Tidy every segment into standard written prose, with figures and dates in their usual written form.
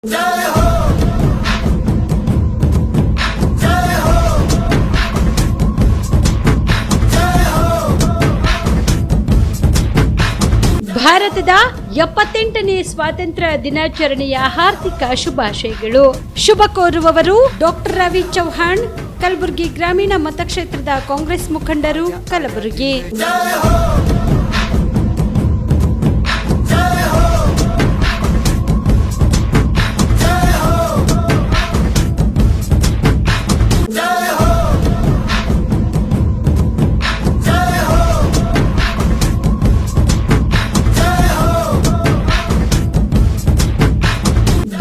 ಭಾರತದ 78ನೇ ಸ್ವಾತಂತ್ರ್ಯ ದಿನಾಚರಣೆಯ ಹಾರ್ದಿಕ ಶುಭಾಶಯಗಳು. ಶುಭ ಕೋರುವವರು ಡಾಕ್ಟರ್ ರವಿ ಚೌಹಾಣ್, ಕಲಬುರಗಿ ಗ್ರಾಮೀಣ ಮತಕ್ಷೇತ್ರದ ಕಾಂಗ್ರೆಸ್ ಮುಖಂಡರು, ಕಲಬುರಗಿ.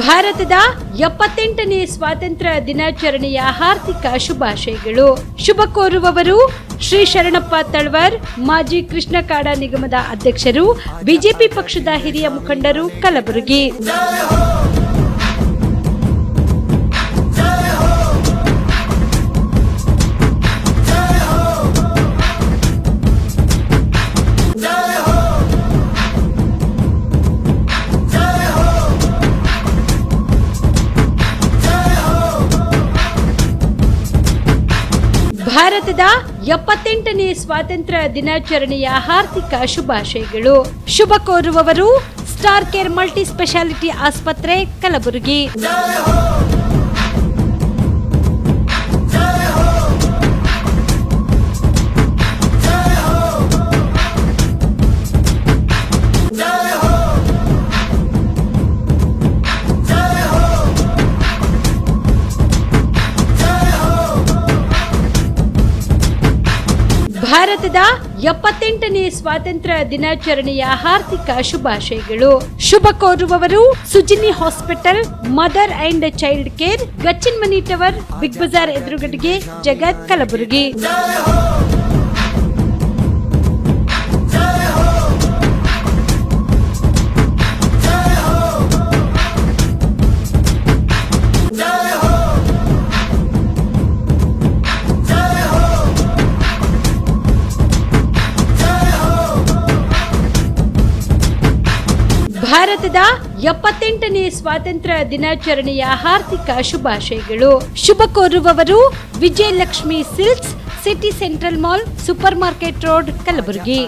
ಭಾರತದ 78ನೇ ಸ್ವಾತಂತ್ರ್ಯ ದಿನಾಚರಣೆಯ ಹಾರ್ದಿಕ ಶುಭಾಶಯಗಳು. ಶುಭ ಕೋರುವವರು ಶ್ರೀ ಶರಣಪ್ಪ ತಳವಾರ್, ಮಾಜಿ ಕೃಷ್ಣ ಕಾಡಾ ನಿಗಮದ ಅಧ್ಯಕ್ಷರು, ಬಿಜೆಪಿ ಪಕ್ಷದ ಹಿರಿಯ ಮುಖಂಡರು, ಕಲಬುರಗಿ. ಭಾರತದ 78ನೇ ಸ್ವಾತಂತ್ರ್ಯ ದಿನಾಚರಣೆಯ ಹಾರ್ದಿಕ ಶುಭಾಶಯಗಳು. ಶುಭ ಕೋರುವವರು ಸ್ಟಾರ್ ಕೇರ್ ಮಲ್ಟಿ ಸ್ಪೆಷಾಲಿಟಿ ಆಸ್ಪತ್ರೆ, ಕಲಬುರಗಿ. ಭಾರತದ 78ನೇ ಸ್ವಾತಂತ್ರ್ಯ ದಿನಾಚರಣೆಯ ಹಾರ್ದಿಕ ಶುಭಾಶಯಗಳು. ಶುಭ ಕೋರುವವರು Sujini hospital, mother and child care, Gachchinmani tower, Big Bazaar ಎದುರುಗಡೆಗೆ, ಜಗತ್, ಕಲಬುರಗಿ. ಭಾರತದ 78ನೇ ಸ್ವಾತಂತ್ರ್ಯ ದಿನಾಚರಣೆಯ ಹಾರ್ದಿಕ ಶುಭಾಶಯಗಳು. ಶುಭ ಕೋರುವವರು Vijayalakshmi silks, city central mall, super market road, Kalaburagi.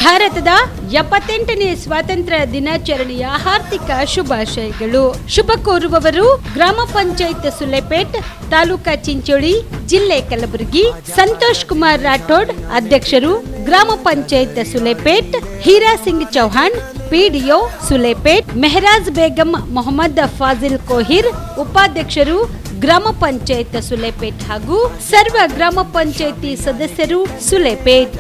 ಭಾರತದ 78ನೇ ಸ್ವಾತಂತ್ರ್ಯ ದಿನಾಚರಣೆಯ ಹಾರ್ದಿಕ ಶುಭಾಶಯಗಳು. ಶುಭ ಕೋರುವವರು ಗ್ರಾಮ ಪಂಚಾಯತ್ ಸುಲೇಪೇಟ್, ತಾಲೂಕಾ ಚಿಂಚೋಳಿ, ಜಿಲ್ಲೆ ಕಲಬುರಗಿ, ಸಂತೋಷ್ ಕುಮಾರ್ ರಾಠೋಡ್, ಅಧ್ಯಕ್ಷರು, ಗ್ರಾಮ ಪಂಚಾಯತ್ ಸುಲೇಪೇಟ್, ಹೀರಾ ಸಿಂಗ್ ಚೌಹಾಣ್, ಪಿಡಿಒ ಸುಲೇಪೇಟ್, ಮೆಹರಾಜ್ ಬೇಗಂ ಮೊಹಮ್ಮದ್ ಫಾಜಿಲ್ ಕೋಹಿರ್, ಉಪಾಧ್ಯಕ್ಷರು, ಗ್ರಾಮ ಪಂಚಾಯತ್ ಸುಲೇಪೇಟ್ ಹಾಗೂ ಸರ್ವ ಗ್ರಾಮ ಪಂಚಾಯತಿ ಸದಸ್ಯರು, ಸುಲೇಪೇಟ್.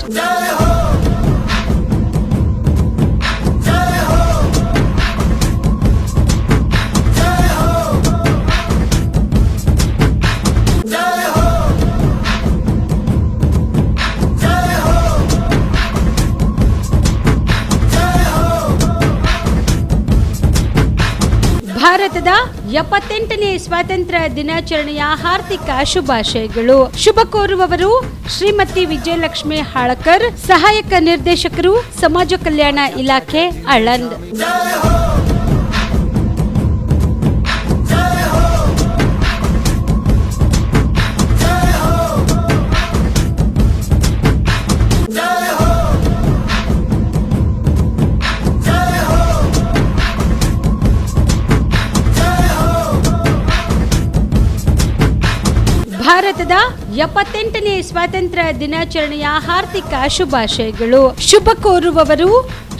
ಭಾರತದ 78ನೇ ಸ್ವಾತಂತ್ರ್ಯ ದಿನಾಚರಣೆಯ ಹಾರ್ದಿಕ ಶುಭಾಶಯಗಳು. ಶುಭ ಕೋರುವವರು ಶ್ರೀಮತಿ ವಿಜಯಲಕ್ಷ್ಮಿ ಹಾಳಕರ್, ಸಹಾಯಕ ನಿರ್ದೇಶಕರು, ಸಮಾಜ ಕಲ್ಯಾಣ ಇಲಾಖೆ, ಆಳಂದ್. ಭಾರತದ 78ನೇ ಸ್ವಾತಂತ್ರ್ಯ ದಿನಾಚರಣೆಯ ಹಾರ್ದಿಕ ಶುಭಾಶಯಗಳು. ಶುಭ ಕೋರುವವರು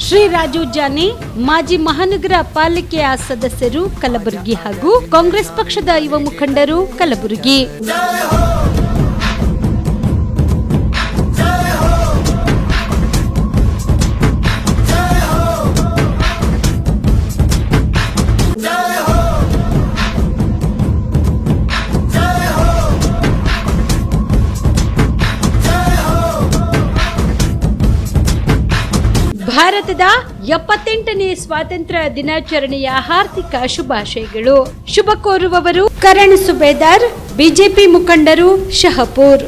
ಶ್ರೀ ರಾಜು ಜಾನಿ, ಮಾಜಿ ಮಹಾನಗರ ಪಾಲಿಕೆಯ ಸದಸ್ಯರು, ಕಲಬುರಗಿ ಹಾಗೂ ಕಾಂಗ್ರೆಸ್ ಪಕ್ಷದ ಯುವ ಮುಖಂಡರು, ಕಲಬುರಗಿ. ಭಾರತದ 78ನೇ ಸ್ವಾತಂತ್ರ್ಯ ದಿನಾಚರಣೆಯ ಹಾರ್ದಿಕ ಶುಭಾಶಯಗಳು. ಶುಭ ಕೋರುವವರು ಕರಣ್ ಸುಬೇದಾರ್, ಬಿಜೆಪಿ ಮುಖಂಡರು, ಶಹಪುರ್.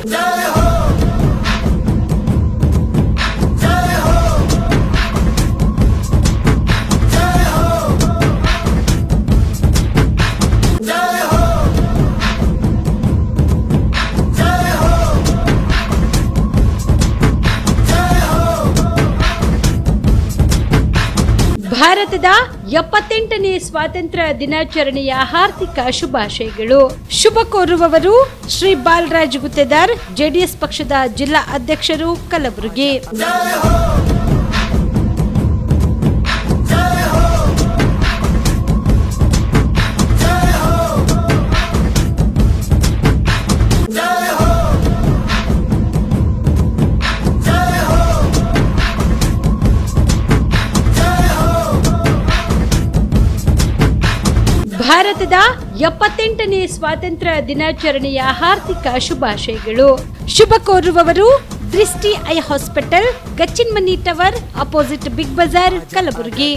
ಭಾರತದ 78ನೇ ಸ್ವಾತಂತ್ರ್ಯ ದಿನಾಚರಣೆಯ ಹಾರ್ದಿಕ ಶುಭಾಶಯಗಳು. ಶುಭ ಕೋರುವವರು ಶ್ರೀ ಬಾಲರಾಜ್ ಗುತ್ತೇದಾರ್, ಜೆಡಿಎಸ್ ಪಕ್ಷದ ಜಿಲ್ಲಾ ಅಧ್ಯಕ್ಷರು, ಕಲಬುರಗಿ. ಭಾರತದ 78ನೇ ಸ್ವಾತಂತ್ರ್ಯ ದಿನಾಚರಣೆಯ ಹಾರ್ದಿಕ ಶುಭಾಶಯಗಳು. ಶುಭ ಕೋರುವವರು Drishti eye hospital, Gachchinmani tower, opposite Big Bazaar, Kalaburagi.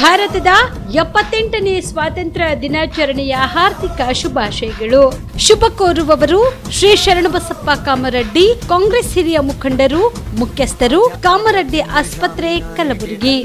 ಭಾರತದ 78ನೇ ಸ್ವಾತಂತ್ರ್ಯ ದಿನಾಚರಣೆಯ ಹಾರ್ದಿಕ ಶುಭಾಶಯಗಳು. ಶುಭ ಕೋರುವವರು ಶ್ರೀ ಶರಣಬಸಪ್ಪ ಕಾಮರೆಡ್ಡಿ, ಕಾಂಗ್ರೆಸ್ ಹಿರಿಯ ಮುಖಂಡರು, ಮುಖ್ಯಸ್ಥರು, ಕಾಮರೆಡ್ಡಿ ಆಸ್ಪತ್ರೆ, ಕಲಬುರಗಿ.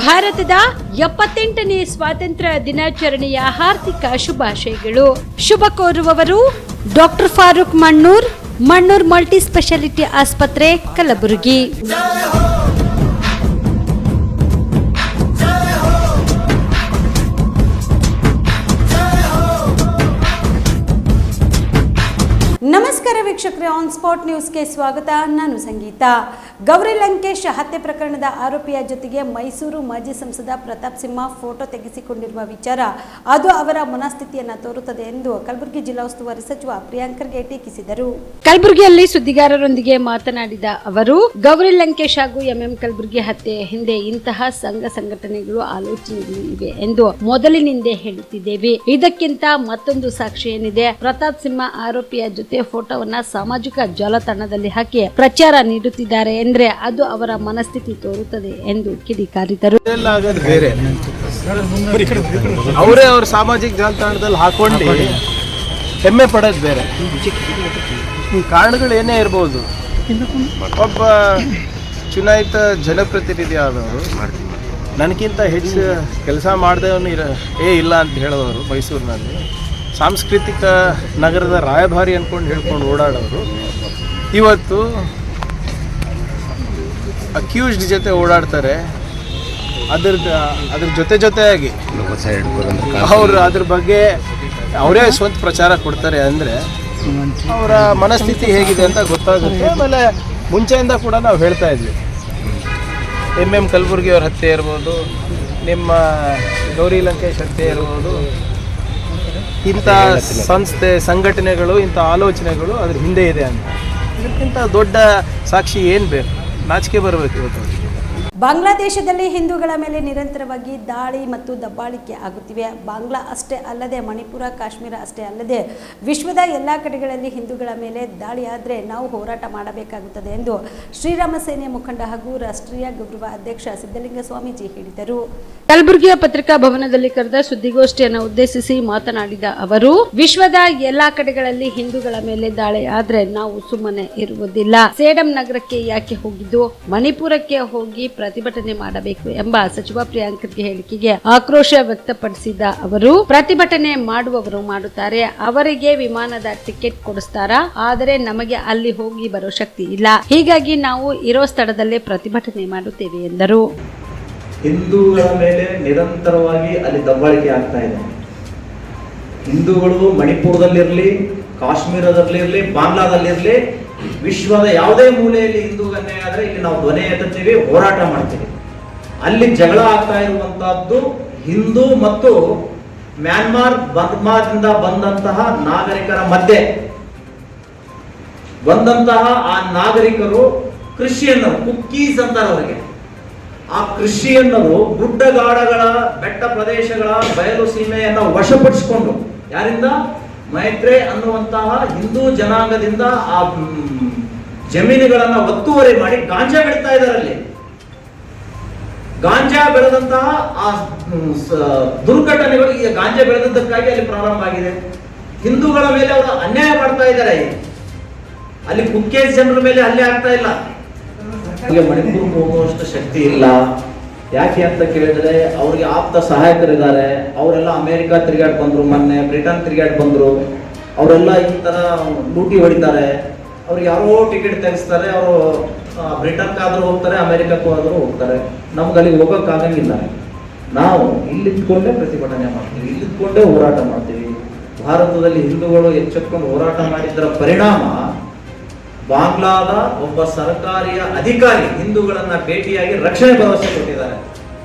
ಭಾರತದ 78ನೇ ಸ್ವಾತಂತ್ರ್ಯ ದಿನಾಚರಣೆಯ ಹಾರ್ದಿಕ ಶುಭಾಶಯಗಳು. ಶುಭ ಕೋರುವವರು doctor Farooq Mannur, Mannur multi speciality ಆಸ್ಪತ್ರೆ, ಕಲಬುರಗಿ. ನಮಸ್ಕಾರ ವೀಕ್ಷಕರೇ, ಆನ್ ಸ್ಪಾಟ್ ನ್ಯೂಸ್ಗೆ ಸ್ವಾಗತ. ನಾನು ಸಂಗೀತ. ಗೌರಿ ಲಂಕೇಶ್ ಹತ್ಯೆ ಪ್ರಕರಣದ ಆರೋಪಿಯ ಜೊತೆಗೆ ಮೈಸೂರು ಮಾಜಿ ಸಂಸದ ಪ್ರತಾಪ್ ಸಿಂಹ ಫೋಟೋ ತೆಗೆಸಿಕೊಂಡಿರುವ ವಿಚಾರ ಅದು ಅವರ ಮನಸ್ಥಿತಿಯನ್ನು ತೋರುತ್ತದೆ ಎಂದು ಕಲಬುರಗಿ ಜಿಲ್ಲಾ ಉಸ್ತುವಾರಿ ಸಚಿವ ಪ್ರಿಯಾಂಕ್ ಖರ್ಗೆ ಟೀಕಿಸಿದರು. ಕಲಬುರಗಿಯಲ್ಲಿ ಸುದ್ದಿಗಾರರೊಂದಿಗೆ ಮಾತನಾಡಿದ ಅವರು, ಗೌರಿ ಲಂಕೇಶ್ ಹಾಗೂ ಎಂಎಂ ಕಲಬುರ್ಗಿ ಹತ್ಯೆಯ ಹಿಂದೆ ಇಂತಹ ಸಂಘ ಸಂಘಟನೆಗಳು, ಆಲೋಚನೆಗಳು ಇವೆ ಎಂದು ಮೊದಲಿನಿಂದ ಹೇಳುತ್ತಿದ್ದೇವೆ. ಇದಕ್ಕಿಂತ ಮತ್ತೊಂದು ಸಾಕ್ಷಿ ಏನಿದೆ, ಪ್ರತಾಪ್ ಸಿಂಹ ಆರೋಪಿಯ ಜೊತೆ ಫೋಟೋವನ್ನ ಸಾಮಾಜಿಕ ಜಾಲತಾಣದಲ್ಲಿ ಹಾಕಿ ಪ್ರಚಾರ ನೀಡುತ್ತಿದ್ದಾರೆ ಎಂದ್ರೆ ಅದು ಅವರ ಮನಸ್ಥಿತಿ ತೋರುತ್ತದೆ ಎಂದು ಕಿಡಿಕಾರಿದರು. ಅವರೇ ಅವ್ರ ಸಾಮಾಜಿಕ ಜಾಲತಾಣದಲ್ಲಿ ಹಾಕೊಂಡು ಹೆಮ್ಮೆ ಪಡೋದು ಬೇರೆ. ಕಾರಣಗಳು ಏನೇ ಇರ್ಬೋದು. ಒಬ್ಬ ಚುನಾಯಿತ ಜನಪ್ರತಿನಿಧಿ ಆದವರು ನನಗಿಂತ ಹೆಚ್ಚು ಕೆಲಸ ಮಾಡಿದವನು ಇಲ್ಲ ಅಂತ ಹೇಳೋರು, ಮೈಸೂರಿನಲ್ಲಿ ಸಾಂಸ್ಕೃತಿಕ ನಗರದ ರಾಯಭಾರಿ ಅಂದ್ಕೊಂಡು ಹೇಳ್ಕೊಂಡು ಓಡಾಡೋರು ಇವತ್ತು ಅಕ್ಯೂಸ್ಡ್ ಜೊತೆ ಓಡಾಡ್ತಾರೆ. ಅದ್ರ ಜೊತೆಯಾಗಿ ಅವರು ಅದ್ರ ಬಗ್ಗೆ ಅವರೇ ಸ್ವಂತ ಪ್ರಚಾರ ಕೊಡ್ತಾರೆ ಅಂದರೆ ಅವರ ಮನಸ್ಥಿತಿ ಹೇಗಿದೆ ಅಂತ ಗೊತ್ತಾಗುತ್ತೆ. ಆಮೇಲೆ ಮುಂಚೆಯಿಂದ ಕೂಡ ನಾವು ಹೇಳ್ತಾ ಇದ್ವಿ, ಎಂಎಂ ಕಲಬುರ್ಗಿ ಅವ್ರ ಹತ್ಯೆ ಇರ್ಬೋದು, ನಿಮ್ಮ ಗೌರಿ ಲಂಕೇಶ್ ಹತ್ಯೆ ಇರ್ಬೋದು, ಇಂಥ ಸಂಸ್ಥೆ ಸಂಘಟನೆಗಳು, ಇಂಥ ಆಲೋಚನೆಗಳು ಅದ್ರ ಹಿಂದೆ ಇದೆ ಅಂತ. ಇದಕ್ಕಿಂತ ದೊಡ್ಡ ಸಾಕ್ಷಿ ಏನು ಬೇಕು? ನಾಚಿಕೆ ಬರಬೇಕು ಇವತ್ತು. ಬಾಂಗ್ಲಾದೇಶದಲ್ಲಿ ಹಿಂದೂಗಳ ಮೇಲೆ ನಿರಂತರವಾಗಿ ದಾಳಿ ಮತ್ತು ದಬ್ಬಾಳಿಕೆ ಆಗುತ್ತಿವೆ. ಬಾಂಗ್ಲಾ ಅಷ್ಟೇ ಅಲ್ಲದೆ ಮಣಿಪುರ, ಕಾಶ್ಮೀರ ಅಷ್ಟೇ ಅಲ್ಲದೆ ವಿಶ್ವದ ಎಲ್ಲ ಕಡೆಗಳಲ್ಲಿ ಹಿಂದೂಗಳ ಮೇಲೆ ದಾಳಿ ಆದರೆ ನಾವು ಹೋರಾಟ ಮಾಡಬೇಕಾಗುತ್ತದೆ ಎಂದು ಶ್ರೀರಾಮ ಸೇನೆ ಮುಖಂಡ ಹಾಗೂ ರಾಷ್ಟ್ರೀಯ ಗೌರವ ಅಧ್ಯಕ್ಷ ಸಿದ್ದಲಿಂಗ ಸ್ವಾಮೀಜಿ ಹೇಳಿದರು. ಕಲಬುರಗಿಯ ಪತ್ರಿಕಾ ಭವನದಲ್ಲಿ ಕರೆದ ಸುದ್ದಿಗೋಷ್ಠಿಯನ್ನು ಉದ್ದೇಶಿಸಿ ಮಾತನಾಡಿದ ಅವರು, ವಿಶ್ವದ ಎಲ್ಲಾ ಕಡೆಗಳಲ್ಲಿ ಹಿಂದೂಗಳ ಮೇಲೆ ದಾಳಿ ಆದ್ರೆ ನಾವು ಸುಮ್ಮನೆ ಇರುವುದಿಲ್ಲ. ಸೇಡಂ ನಗರಕ್ಕೆ ಯಾಕೆ ಹೋಗಿದ್ದು, ಮಣಿಪುರಕ್ಕೆ ಹೋಗಿ ಪ್ರತಿಭಟನೆ ಮಾಡಬೇಕು ಎಂಬ ಸಚಿವ ಪ್ರಿಯಾಂಕ್ ಖರ್ಗೆ ಹೇಳಿಕೆಗೆ ಆಕ್ರೋಶ ವ್ಯಕ್ತಪಡಿಸಿದ ಅವರು, ಪ್ರತಿಭಟನೆ ಮಾಡುವವರು ಮಾಡುತ್ತಾರೆ, ಅವರಿಗೆ ವಿಮಾನದ ಟಿಕೆಟ್ ಕೊಡಿಸ್ತಾರ, ಆದರೆ ನಮಗೆ ಅಲ್ಲಿ ಹೋಗಿ ಬರೋ ಶಕ್ತಿ ಇಲ್ಲ. ಹೀಗಾಗಿ ನಾವು ಇರೋ ಸ್ಥಳದಲ್ಲೇ ಪ್ರತಿಭಟನೆ ಮಾಡುತ್ತೇವೆ ಎಂದರು. ಹಿಂದೂಗಳ ಮೇಲೆ ನಿರಂತರವಾಗಿ ಅಲ್ಲಿ ದಬ್ಬಾಳಿಕೆ ಆಗ್ತಾ ಇದೆ. ಹಿಂದೂಗಳು ಮಣಿಪುರದಲ್ಲಿರಲಿ, ಕಾಶ್ಮೀರದಲ್ಲಿರಲಿ, ಬಾಂಗ್ಲಾದಲ್ಲಿರಲಿ, ವಿಶ್ವದ ಯಾವುದೇ ಮೂಲೆಯಲ್ಲಿ ಹಿಂದೂಗೆ ಅನ್ಯಾಯ ಆದರೆ ಇಲ್ಲಿ ನಾವು ಧ್ವನಿ ಎತ್ತುತ್ತೀವಿ, ಹೋರಾಟ ಮಾಡ್ತೀವಿ. ಅಲ್ಲಿ ಜಗಳ ಆಗ್ತಾ ಇರುವಂತಹದ್ದು ಹಿಂದೂ ಮತ್ತು ಮ್ಯಾನ್ಮಾರ್ ಬರ್ಮಾದಿಂದ ಬಂದಂತಹ ನಾಗರಿಕರ ಮಧ್ಯೆ. ಬಂದಂತಹ ಆ ನಾಗರಿಕರು ಕ್ರಿಶ್ಚಿಯನ್ನರು, ಕುಕ್ಕೀಸ್ ಅಂತಾರೆ ಅವರಿಗೆ. ಆ ಕ್ರಿಶ್ಚಿಯನ್ನರು ಗುಡ್ಡಗಾಡಗಳ, ಬೆಟ್ಟ ಪ್ರದೇಶಗಳ, ಬಯಲು ಸೀಮೆಯನ್ನು ವಶಪಡಿಸಿಕೊಂಡು, ಯಾರಿಂದ? ಮೈತ್ರೆ ಅನ್ನುವಂತಹ ಹಿಂದೂ ಜನಾಂಗದಿಂದ ಆ ಜಮೀನುಗಳನ್ನ ಒತ್ತುವರಿ ಮಾಡಿ ಗಾಂಜಾ ಬೆಳೀತಾ ಇದ್ದಾರೆ. ಅಲ್ಲಿ ಗಾಂಜಾ ಬೆಳೆದಂತಹ ಆ ದುರ್ಘಟನೆಗಳು ಈಗ ಗಾಂಜಾ ಬೆಳೆದದ್ದಕ್ಕಾಗಿ ಅಲ್ಲಿ ಪ್ರಾರಂಭ ಆಗಿದೆ. ಹಿಂದೂಗಳ ಮೇಲೆ ಅವರು ಅನ್ಯಾಯ ಮಾಡ್ತಾ ಇದ್ದಾರೆ. ಅಲ್ಲಿ ಕುಕ್ಕೇಸ್ ಜನರ ಮೇಲೆ ಹಲ್ಲೆ ಆಗ್ತಾ ಇಲ್ಲ. ಮಣಿಪುರಕ್ಕೆ ಹೋಗುವಷ್ಟು ಶಕ್ತಿ ಇಲ್ಲ. ಯಾಕೆ ಅಂತ ಕೇಳಿದ್ರೆ ಅವ್ರಿಗೆ ಆಪ್ತ ಸಹಾಯಕರಿದ್ದಾರೆ. ಅವರೆಲ್ಲ ಅಮೆರಿಕ ತಿರುಗಾಡ್ ಬಂದ್ರು, ಮೊನ್ನೆ ಬ್ರಿಟನ್ ತಿರುಗಾಡ್ ಬಂದ್ರು. ಅವರೆಲ್ಲ ಈ ತರ ಲೂಟಿ ಹೊಡಿತಾರೆ. ಅವ್ರಿಗೆ ಯಾರೋ ಟಿಕೆಟ್ ತೆಗೆಸ್ತಾರೆ, ಅವರು ಬ್ರಿಟನ್ಗಾದ್ರೂ ಹೋಗ್ತಾರೆ, ಅಮೆರಿಕಕ್ಕೂ ಆದ್ರೂ ಹೋಗ್ತಾರೆ. ನಮ್ಗೆ ಅಲ್ಲಿಗೆ ಹೋಗೋಕ್ಕಾಗಂಗಿಲ್ಲ. ನಾವು ಇಲ್ಲಿದ್ಕೊಂಡೇ ಪ್ರತಿಭಟನೆ ಮಾಡ್ತೀವಿ, ಇಲ್ಲಿದ್ಕೊಂಡೇ ಹೋರಾಟ ಮಾಡ್ತೀವಿ. ಭಾರತದಲ್ಲಿ ಹಿಂದೂಗಳು ಎಚ್ಚೆತ್ಕೊಂಡು ಹೋರಾಟ ಮಾಡಿದ್ದರ ಪರಿಣಾಮ ಬಾಂಗ್ಲಾದ ಒಬ್ಬ ಸರ್ಕಾರಿಯ ಅಧಿಕಾರಿ ಹಿಂದೂಗಳನ್ನ ಭೇಟಿಯಾಗಿ ರಕ್ಷಣೆ ಭರವಸೆ ಕೊಟ್ಟಿದ್ದಾರೆ.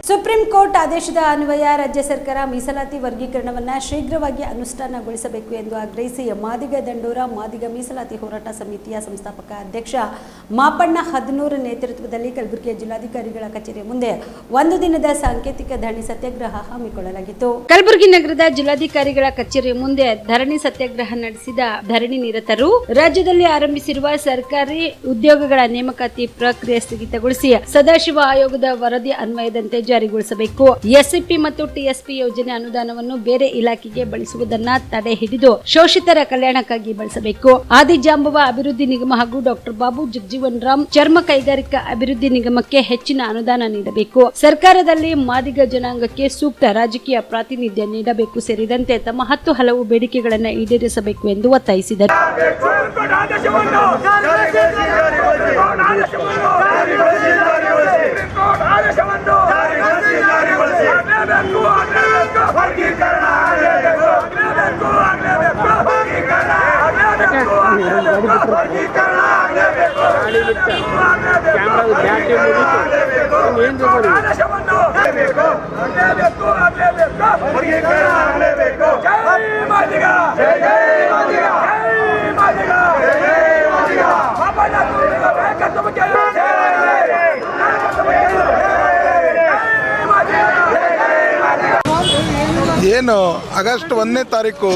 ಸುಪ್ರೀಂ ಕೋರ್ಟ್ ಆದೇಶದ ಅನ್ವಯ ರಾಜ್ಯ ಸರ್ಕಾರ ಮೀಸಲಾತಿ ವರ್ಗೀಕರಣವನ್ನು ಶೀಘ್ರವಾಗಿ ಅನುಷ್ಠಾನಗೊಳಿಸಬೇಕು ಎಂದು ಆಗ್ರಹಿಸಿ ಮಾದಿಗ ದಂಡೋರ ಮಾದಿಗ ಮೀಸಲಾತಿ ಹೋರಾಟ ಸಮಿತಿಯ ಸಂಸ್ಥಾಪಕ ಅಧ್ಯಕ್ಷ ಮಾಪಣ್ಣ ಹದನೂರ್ ನೇತೃತ್ವದಲ್ಲಿ ಕಲಬುರಗಿಯ ಜಿಲ್ಲಾಧಿಕಾರಿಗಳ ಕಚೇರಿ ಮುಂದೆ ಒಂದು ದಿನದ ಸಾಂಕೇತಿಕ ಧರಣಿ ಸತ್ಯಾಗ್ರಹ ಹಮ್ಮಿಕೊಳ್ಳಲಾಗಿತ್ತು. ಕಲಬುರಗಿ ನಗರದ ಜಿಲ್ಲಾಧಿಕಾರಿಗಳ ಕಚೇರಿ ಮುಂದೆ ಧರಣಿ ಸತ್ಯಾಗ್ರಹ ನಡೆಸಿದ ಧರಣಿ ನಿರತರು ರಾಜ್ಯದಲ್ಲಿ ಆರಂಭಿಸಿರುವ ಸರ್ಕಾರಿ ಉದ್ಯೋಗಗಳ ನೇಮಕಾತಿ ಪ್ರಕ್ರಿಯೆ ಸ್ಥಗಿತಗೊಳಿಸಿ ಸದಾಶಿವ ಆಯೋಗದ ವರದಿ ಅನ್ವಯದಂತೆ ಜಾರಿಗೊಳಿಸಬೇಕು. ಎಸ್ಸಿಪಿ ಮತ್ತು ಟಿಎಸ್ಪಿ ಯೋಜನೆ ಅನುದಾನವನ್ನು ಬೇರೆ ಇಲಾಖೆಗೆ ಬಳಸುವುದನ್ನ ತಡೆ ಹಿಡಿದು ಶೋಷಿತರ ಕಲ್ಯಾಣಕ್ಕಾಗಿ ಬಳಸಬೇಕು. ಆದಿಜಾಂಬವ ಅಭಿವೃದ್ಧಿ ನಿಗಮ ಹಾಗೂ ಡಾಕ್ಟರ್ ಬಾಬು ಜಗಜೀವನ್ ರಾಮ್ ಚರ್ಮ ಕೈಗಾರಿಕಾ ಅಭಿವೃದ್ಧಿ ನಿಗಮಕ್ಕೆ ಹೆಚ್ಚಿನ ಅನುದಾನ ನೀಡಬೇಕು. ಸರ್ಕಾರದಲ್ಲಿ ಮಾದಿಗ ಜನಾಂಗಕ್ಕೆ ಸೂಕ್ತ ರಾಜಕೀಯ ಪ್ರಾತಿನಿಧ್ಯ ನೀಡಬೇಕು ಸೇರಿದಂತೆ ತಮ್ಮ 10 ಹಲವು ಬೇಡಿಕೆಗಳನ್ನು ಈಡೇರಿಸಬೇಕು ಎಂದು ಒತ್ತಾಯಿಸಿದರು. ಏನು ಆಗಸ್ಟ್ 1ನೇ ತಾರೀಕು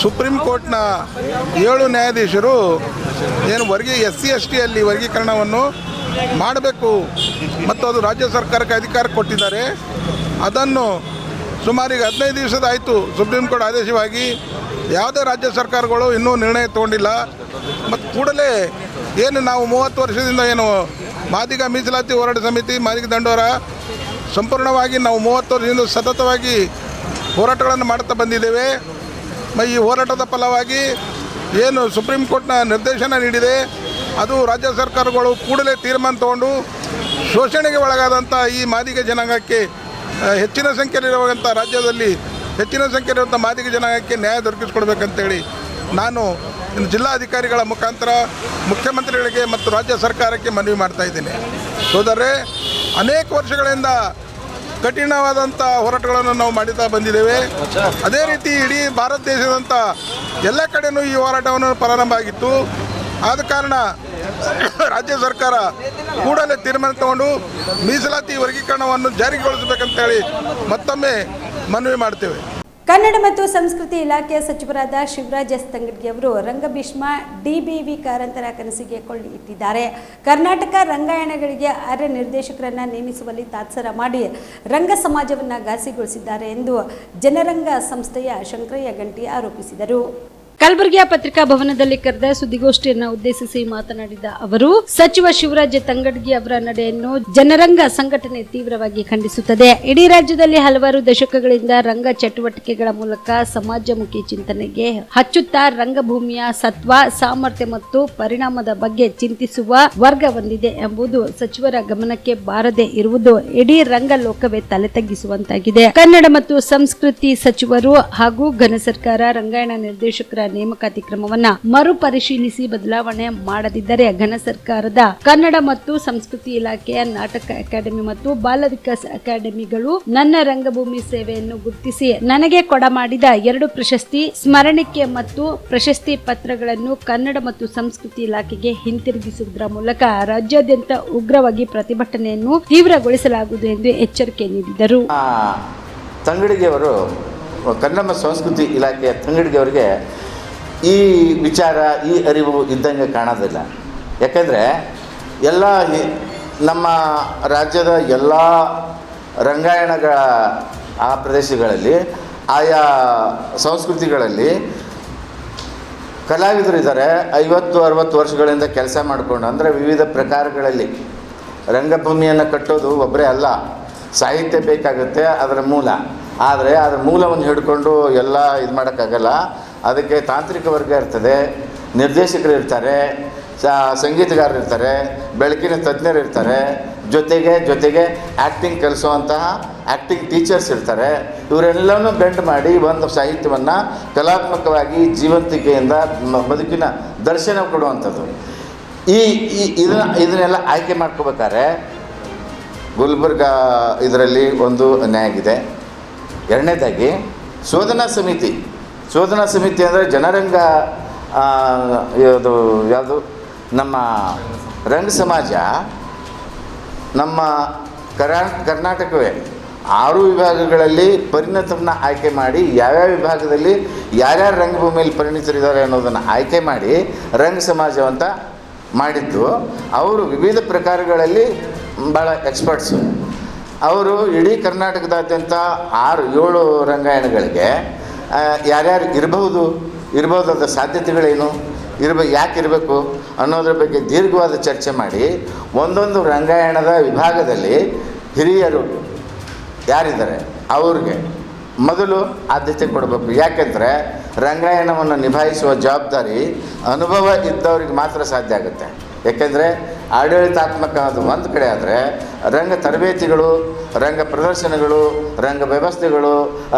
ಸುಪ್ರೀಂ ಕೋರ್ಟ್ನ 7 ನ್ಯಾಯಾಧೀಶರು ಏನು SC STಯಲ್ಲಿ ವರ್ಗೀಕರಣವನ್ನು ಮಾಡಬೇಕು ಮತ್ತು ಅದು ರಾಜ್ಯ ಸರ್ಕಾರಕ್ಕೆ ಅಧಿಕಾರ ಕೊಟ್ಟಿದ್ದಾರೆ. ಅದನ್ನು ಸುಮಾರಿಗೆ 15 ದಿವಸದಾಯಿತು ಸುಪ್ರೀಂ ಕೋರ್ಟ್ ಆದೇಶವಾಗಿ ಯಾವುದೇ ರಾಜ್ಯ ಸರ್ಕಾರಗಳು ಇನ್ನೂ ನಿರ್ಣಯ ತಗೊಂಡಿಲ್ಲ. ಮತ್ತು ಕೂಡಲೇ ಏನು ನಾವು 30 ವರ್ಷದಿಂದ ಏನು ಮಾದಿಗ ಮೀಸಲಾತಿ ಹೋರಾಟ ಸಮಿತಿ ಮಾದಿಗ ದಂಡೋರ ಸಂಪೂರ್ಣವಾಗಿ ನಾವು 30 ವರ್ಷದಿಂದ ಸತತವಾಗಿ ಹೋರಾಟಗಳನ್ನು ಮಾಡ್ತಾ ಬಂದಿದ್ದೇವೆ. ಈ ಹೋರಾಟದ ಫಲವಾಗಿ ಏನು ಸುಪ್ರೀಂ ಕೋರ್ಟ್ನ ನಿರ್ದೇಶನ ನೀಡಿದೆ, ಅದು ರಾಜ್ಯ ಸರ್ಕಾರಗಳು ಕೂಡಲೇ ತೀರ್ಮಾನ ತಗೊಂಡು ಶೋಷಣೆಗೆ ಒಳಗಾದಂಥ ಈ ಮಾದಿಗ ಜನಾಂಗಕ್ಕೆ ಹೆಚ್ಚಿನ ಸಂಖ್ಯೆಯಲ್ಲಿರುವಂಥ ರಾಜ್ಯದಲ್ಲಿ ಹೆಚ್ಚಿನ ಸಂಖ್ಯೆಯಲ್ಲಿರುವಂಥ ಮಾದಿಗ ಜನಾಂಗಕ್ಕೆ ನ್ಯಾಯ ದೊರಕಿಸಿಕೊಡ್ಬೇಕಂತೇಳಿ ನಾನು ಜಿಲ್ಲಾಧಿಕಾರಿಗಳ ಮುಖಾಂತರ ಮುಖ್ಯಮಂತ್ರಿಗಳಿಗೆ ಮತ್ತು ರಾಜ್ಯ ಸರ್ಕಾರಕ್ಕೆ ಮನವಿ ಮಾಡ್ತಾ ಇದ್ದೇನೆ. ಸೋದರರೇ, ಅನೇಕ ವರ್ಷಗಳಿಂದ ಕಠಿಣವಾದಂಥ ಹೋರಾಟಗಳನ್ನು ನಾವು ಮಾಡುತ್ತಾ ಬಂದಿದ್ದೇವೆ. ಅದೇ ರೀತಿ ಇಡೀ ಭಾರತ ದೇಶದಂಥ ಎಲ್ಲ ಕಡೆಯೂ ಈ ಹೋರಾಟವನ್ನು ಪ್ರಾರಂಭ ಆಗಿತ್ತು. ಆದ ಕಾರಣ ರಾಜ್ಯ ಸರ್ಕಾರ ಕೂಡಲೇ ತೀರ್ಮಾನ ತಗೊಂಡು ಮೀಸಲಾತಿ ವರ್ಗೀಕರಣವನ್ನು ಜಾರಿಗೊಳಿಸಬೇಕಂತೇಳಿ ಮತ್ತೊಮ್ಮೆ ಮನವಿ ಮಾಡ್ತೇವೆ. ಕನ್ನಡ ಮತ್ತು ಸಂಸ್ಕೃತಿ ಇಲಾಖೆಯ ಸಚಿವರಾದ ಶಿವರಾಜ್ ಎಸ್ ತಂಗಡಗಿ ಅವರು ರಂಗಭೀಷ್ಮ DBV ಕಾರಂತರ ಕನಸಿಗೆ ಕೊಳ್ಳಿ ಇಟ್ಟಿದ್ದಾರೆ. ಕರ್ನಾಟಕ ರಂಗಾಯಣಗಳಿಗೆ ಅರ್ಹ ನಿರ್ದೇಶಕರನ್ನ ನೇಮಿಸುವಲ್ಲಿ ತಾತ್ಸರ ಮಾಡಿ ರಂಗ ಸಮಾಜವನ್ನು ಘಾಸಿಗೊಳಿಸಿದ್ದಾರೆ ಎಂದು ಜನರಂಗ ಸಂಸ್ಥೆಯ ಶಂಕರಯ್ಯ ಗಂಟಿ ಆರೋಪಿಸಿದರು. ಕಲಬುರಗಿಯ ಪತ್ರಿಕಾ ಭವನದಲ್ಲಿ ಕರೆದ ಸುದ್ದಿಗೋಷ್ಠಿಯನ್ನು ಉದ್ದೇಶಿಸಿ ಮಾತನಾಡಿದ ಅವರು, ಸಚಿವ ಶಿವರಾಜ್ ತಂಗಡಗಿ ಅವರ ನಡೆಯನ್ನು ಜನರಂಗ ಸಂಘಟನೆ ತೀವ್ರವಾಗಿ ಖಂಡಿಸುತ್ತದೆ. ಇಡೀ ರಾಜ್ಯದಲ್ಲಿ ಹಲವಾರು ದಶಕಗಳಿಂದ ರಂಗ ಚಟುವಟಿಕೆಗಳ ಮೂಲಕ ಸಮಾಜಮುಖಿ ಚಿಂತನೆಗೆ ಹಚ್ಚುತ್ತಾ ರಂಗಭೂಮಿಯ ಸತ್ವ, ಸಾಮರ್ಥ್ಯ ಮತ್ತು ಪರಿಣಾಮದ ಬಗ್ಗೆ ಚಿಂತಿಸುವ ವರ್ಗ ಹೊಂದಿದೆ ಎಂಬುದು ಸಚಿವರ ಗಮನಕ್ಕೆ ಬಾರದೆ ಇರುವುದು ಇಡೀ ರಂಗ ಲೋಕವೇ ತಲೆ ತಗ್ಗಿಸುವಂತಾಗಿದೆ. ಕನ್ನಡ ಮತ್ತು ಸಂಸ್ಕೃತಿ ಸಚಿವರು ಹಾಗೂ ಘನ ಸರ್ಕಾರ ರಂಗಾಯಣ ನಿರ್ದೇಶಕರ ನೇಮಕಾತಿ ಕ್ರಮವನ್ನ ಮರುಪರಿಶೀಲಿಸಿ ಬದಲಾವಣೆ ಮಾಡದಿದ್ದರೆ ಘನ ಸರ್ಕಾರದ ಕನ್ನಡ ಮತ್ತು ಸಂಸ್ಕೃತಿ ಇಲಾಖೆಯ ನಾಟಕ ಅಕಾಡೆಮಿ ಮತ್ತು ಬಾಲ ವಿಕಾಸ್ ಅಕಾಡೆಮಿಗಳು ನನ್ನ ರಂಗಭೂಮಿ ಸೇವೆಯನ್ನು ಗುರುತಿಸಿ ನನಗೆ ಕೊಡಮಾಡಿದ 2 ಪ್ರಶಸ್ತಿ, ಸ್ಮರಣಿಕೆ ಮತ್ತು ಪ್ರಶಸ್ತಿ ಪತ್ರಗಳನ್ನು ಕನ್ನಡ ಮತ್ತು ಸಂಸ್ಕೃತಿ ಇಲಾಖೆಗೆ ಹಿಂತಿರುಗಿಸುವುದರ ಮೂಲಕ ರಾಜ್ಯಾದ್ಯಂತ ಉಗ್ರವಾಗಿ ಪ್ರತಿಭಟನೆಯನ್ನು ತೀವ್ರಗೊಳಿಸಲಾಗುವುದು ಎಂದು ಎಚ್ಚರಿಕೆ ನೀಡಿದರು. ತಂಗಡಿಗೆಯವರು ಕನ್ನಡ ಮತ್ತು ಸಂಸ್ಕೃತಿ ಇಲಾಖೆಯ ತಂಗಡಿಗೆಯವರಿಗೆ ಈ ವಿಚಾರ, ಈ ಅರಿವು ಇದ್ದಂಗೆ ಕಾಣೋದಿಲ್ಲ. ಯಾಕೆಂದರೆ ಎಲ್ಲ ನಮ್ಮ ರಾಜ್ಯದ ಎಲ್ಲ ರಂಗಾಯಣಗಳ ಆ ಪ್ರದೇಶಗಳಲ್ಲಿ, ಆಯಾ ಸಂಸ್ಕೃತಿಗಳಲ್ಲಿ ಕಲಾವಿದರಿದ್ದಾರೆ. 50-60 ವರ್ಷಗಳಿಂದ ಕೆಲಸ ಮಾಡಿಕೊಂಡು, ಅಂದರೆ ವಿವಿಧ ಪ್ರಕಾರಗಳಲ್ಲಿ ರಂಗಭೂಮಿಯನ್ನು ಕಟ್ಟೋದು ಒಬ್ಬರೇ ಅಲ್ಲ, ಸಾಹಿತ್ಯ ಬೇಕಾಗುತ್ತೆ ಅದರ ಮೂಲ. ಆದರೆ ಅದರ ಮೂಲವನ್ನು ಹಿಡ್ಕೊಂಡು ಎಲ್ಲ ಇದು ಮಾಡೋಕ್ಕಾಗಲ್ಲ. ಅದಕ್ಕೆ ತಾಂತ್ರಿಕ ವರ್ಗ ಇರ್ತದೆ, ನಿರ್ದೇಶಕರು ಇರ್ತಾರೆ, ಸಂಗೀತಗಾರರು ಇರ್ತಾರೆ, ಬೆಳಕಿನ ತಜ್ಞರು ಇರ್ತಾರೆ, ಜೊತೆಗೆ ಆ್ಯಕ್ಟಿಂಗ್ ಕಲಿಸುವಂತಹ ಆ್ಯಕ್ಟಿಂಗ್ ಟೀಚರ್ಸ್ ಇರ್ತಾರೆ. ಇವರೆಲ್ಲವನ್ನೂ ಬೆಂಡ್ ಮಾಡಿ ಒಂದು ಸಾಹಿತ್ಯವನ್ನು ಕಲಾತ್ಮಕವಾಗಿ ಜೀವಂತಿಕೆಯಿಂದ ಬದುಕಿನ ದರ್ಶನ ಕೊಡುವಂಥದ್ದು. ಇದನ್ನೆಲ್ಲ ಆಯ್ಕೆ ಮಾಡ್ಕೋಬೇಕಾದ್ರೆ ಗುಲ್ಬರ್ಗ ಇದರಲ್ಲಿ ಒಂದು ಅನ್ಯಾಯ ಆಗಿದೆ. ಎರಡನೇದಾಗಿ ಶೋಧನಾ ಸಮಿತಿ ಅಂದರೆ ಜನರಂಗ, ಇದು ಯಾವುದು ನಮ್ಮ ರಂಗ ಸಮಾಜ, ನಮ್ಮ ಕರ್ನಾಟಕವೇ 6 ವಿಭಾಗಗಳಲ್ಲಿ ಪರಿಣತರನ್ನ ಆಯ್ಕೆ ಮಾಡಿ, ಯಾವ್ಯಾವ ವಿಭಾಗದಲ್ಲಿ ಯಾರ್ಯಾರು ರಂಗಭೂಮಿಯಲ್ಲಿ ಪರಿಣಿತರಿದ್ದಾರೆ ಅನ್ನೋದನ್ನು ಆಯ್ಕೆ ಮಾಡಿ ರಂಗ ಸಮಾಜ ಅಂತ ಮಾಡಿದ್ದು. ಅವರು ವಿವಿಧ ಪ್ರಕಾರಗಳಲ್ಲಿ ಭಾಳ ಎಕ್ಸ್ಪರ್ಟ್ಸು. ಅವರು ಇಡೀ ಕರ್ನಾಟಕದಾದ್ಯಂತ 6-7 ರಂಗಾಯಣಗಳಿಗೆ ಯಾರ್ಯಾರು ಇರಬಹುದಾದ ಸಾಧ್ಯತೆಗಳೇನು, ಯಾಕೆ ಇರಬೇಕು ಅನ್ನೋದ್ರ ಬಗ್ಗೆ ದೀರ್ಘವಾದ ಚರ್ಚೆ ಮಾಡಿ ಒಂದೊಂದು ರಂಗಾಯಣದ ವಿಭಾಗದಲ್ಲಿ ಹಿರಿಯರು ಯಾರಿದ್ದಾರೆ ಅವ್ರಿಗೆ ಮೊದಲು ಆದ್ಯತೆ ಕೊಡಬೇಕು. ಯಾಕೆಂದರೆ ರಂಗಾಯಣವನ್ನು ನಿಭಾಯಿಸುವ ಜವಾಬ್ದಾರಿ ಅನುಭವ ಇದ್ದವ್ರಿಗೆ ಮಾತ್ರ ಸಾಧ್ಯ ಆಗುತ್ತೆ. ಏಕೆಂದರೆ ಆಡಳಿತಾತ್ಮಕ ಅದು ಒಂದು ಕಡೆ ಆದರೆ, ರಂಗ ತರಬೇತಿಗಳು, ರಂಗ ಪ್ರದರ್ಶನಗಳು, ರಂಗ ವ್ಯವಸ್ಥೆಗಳು,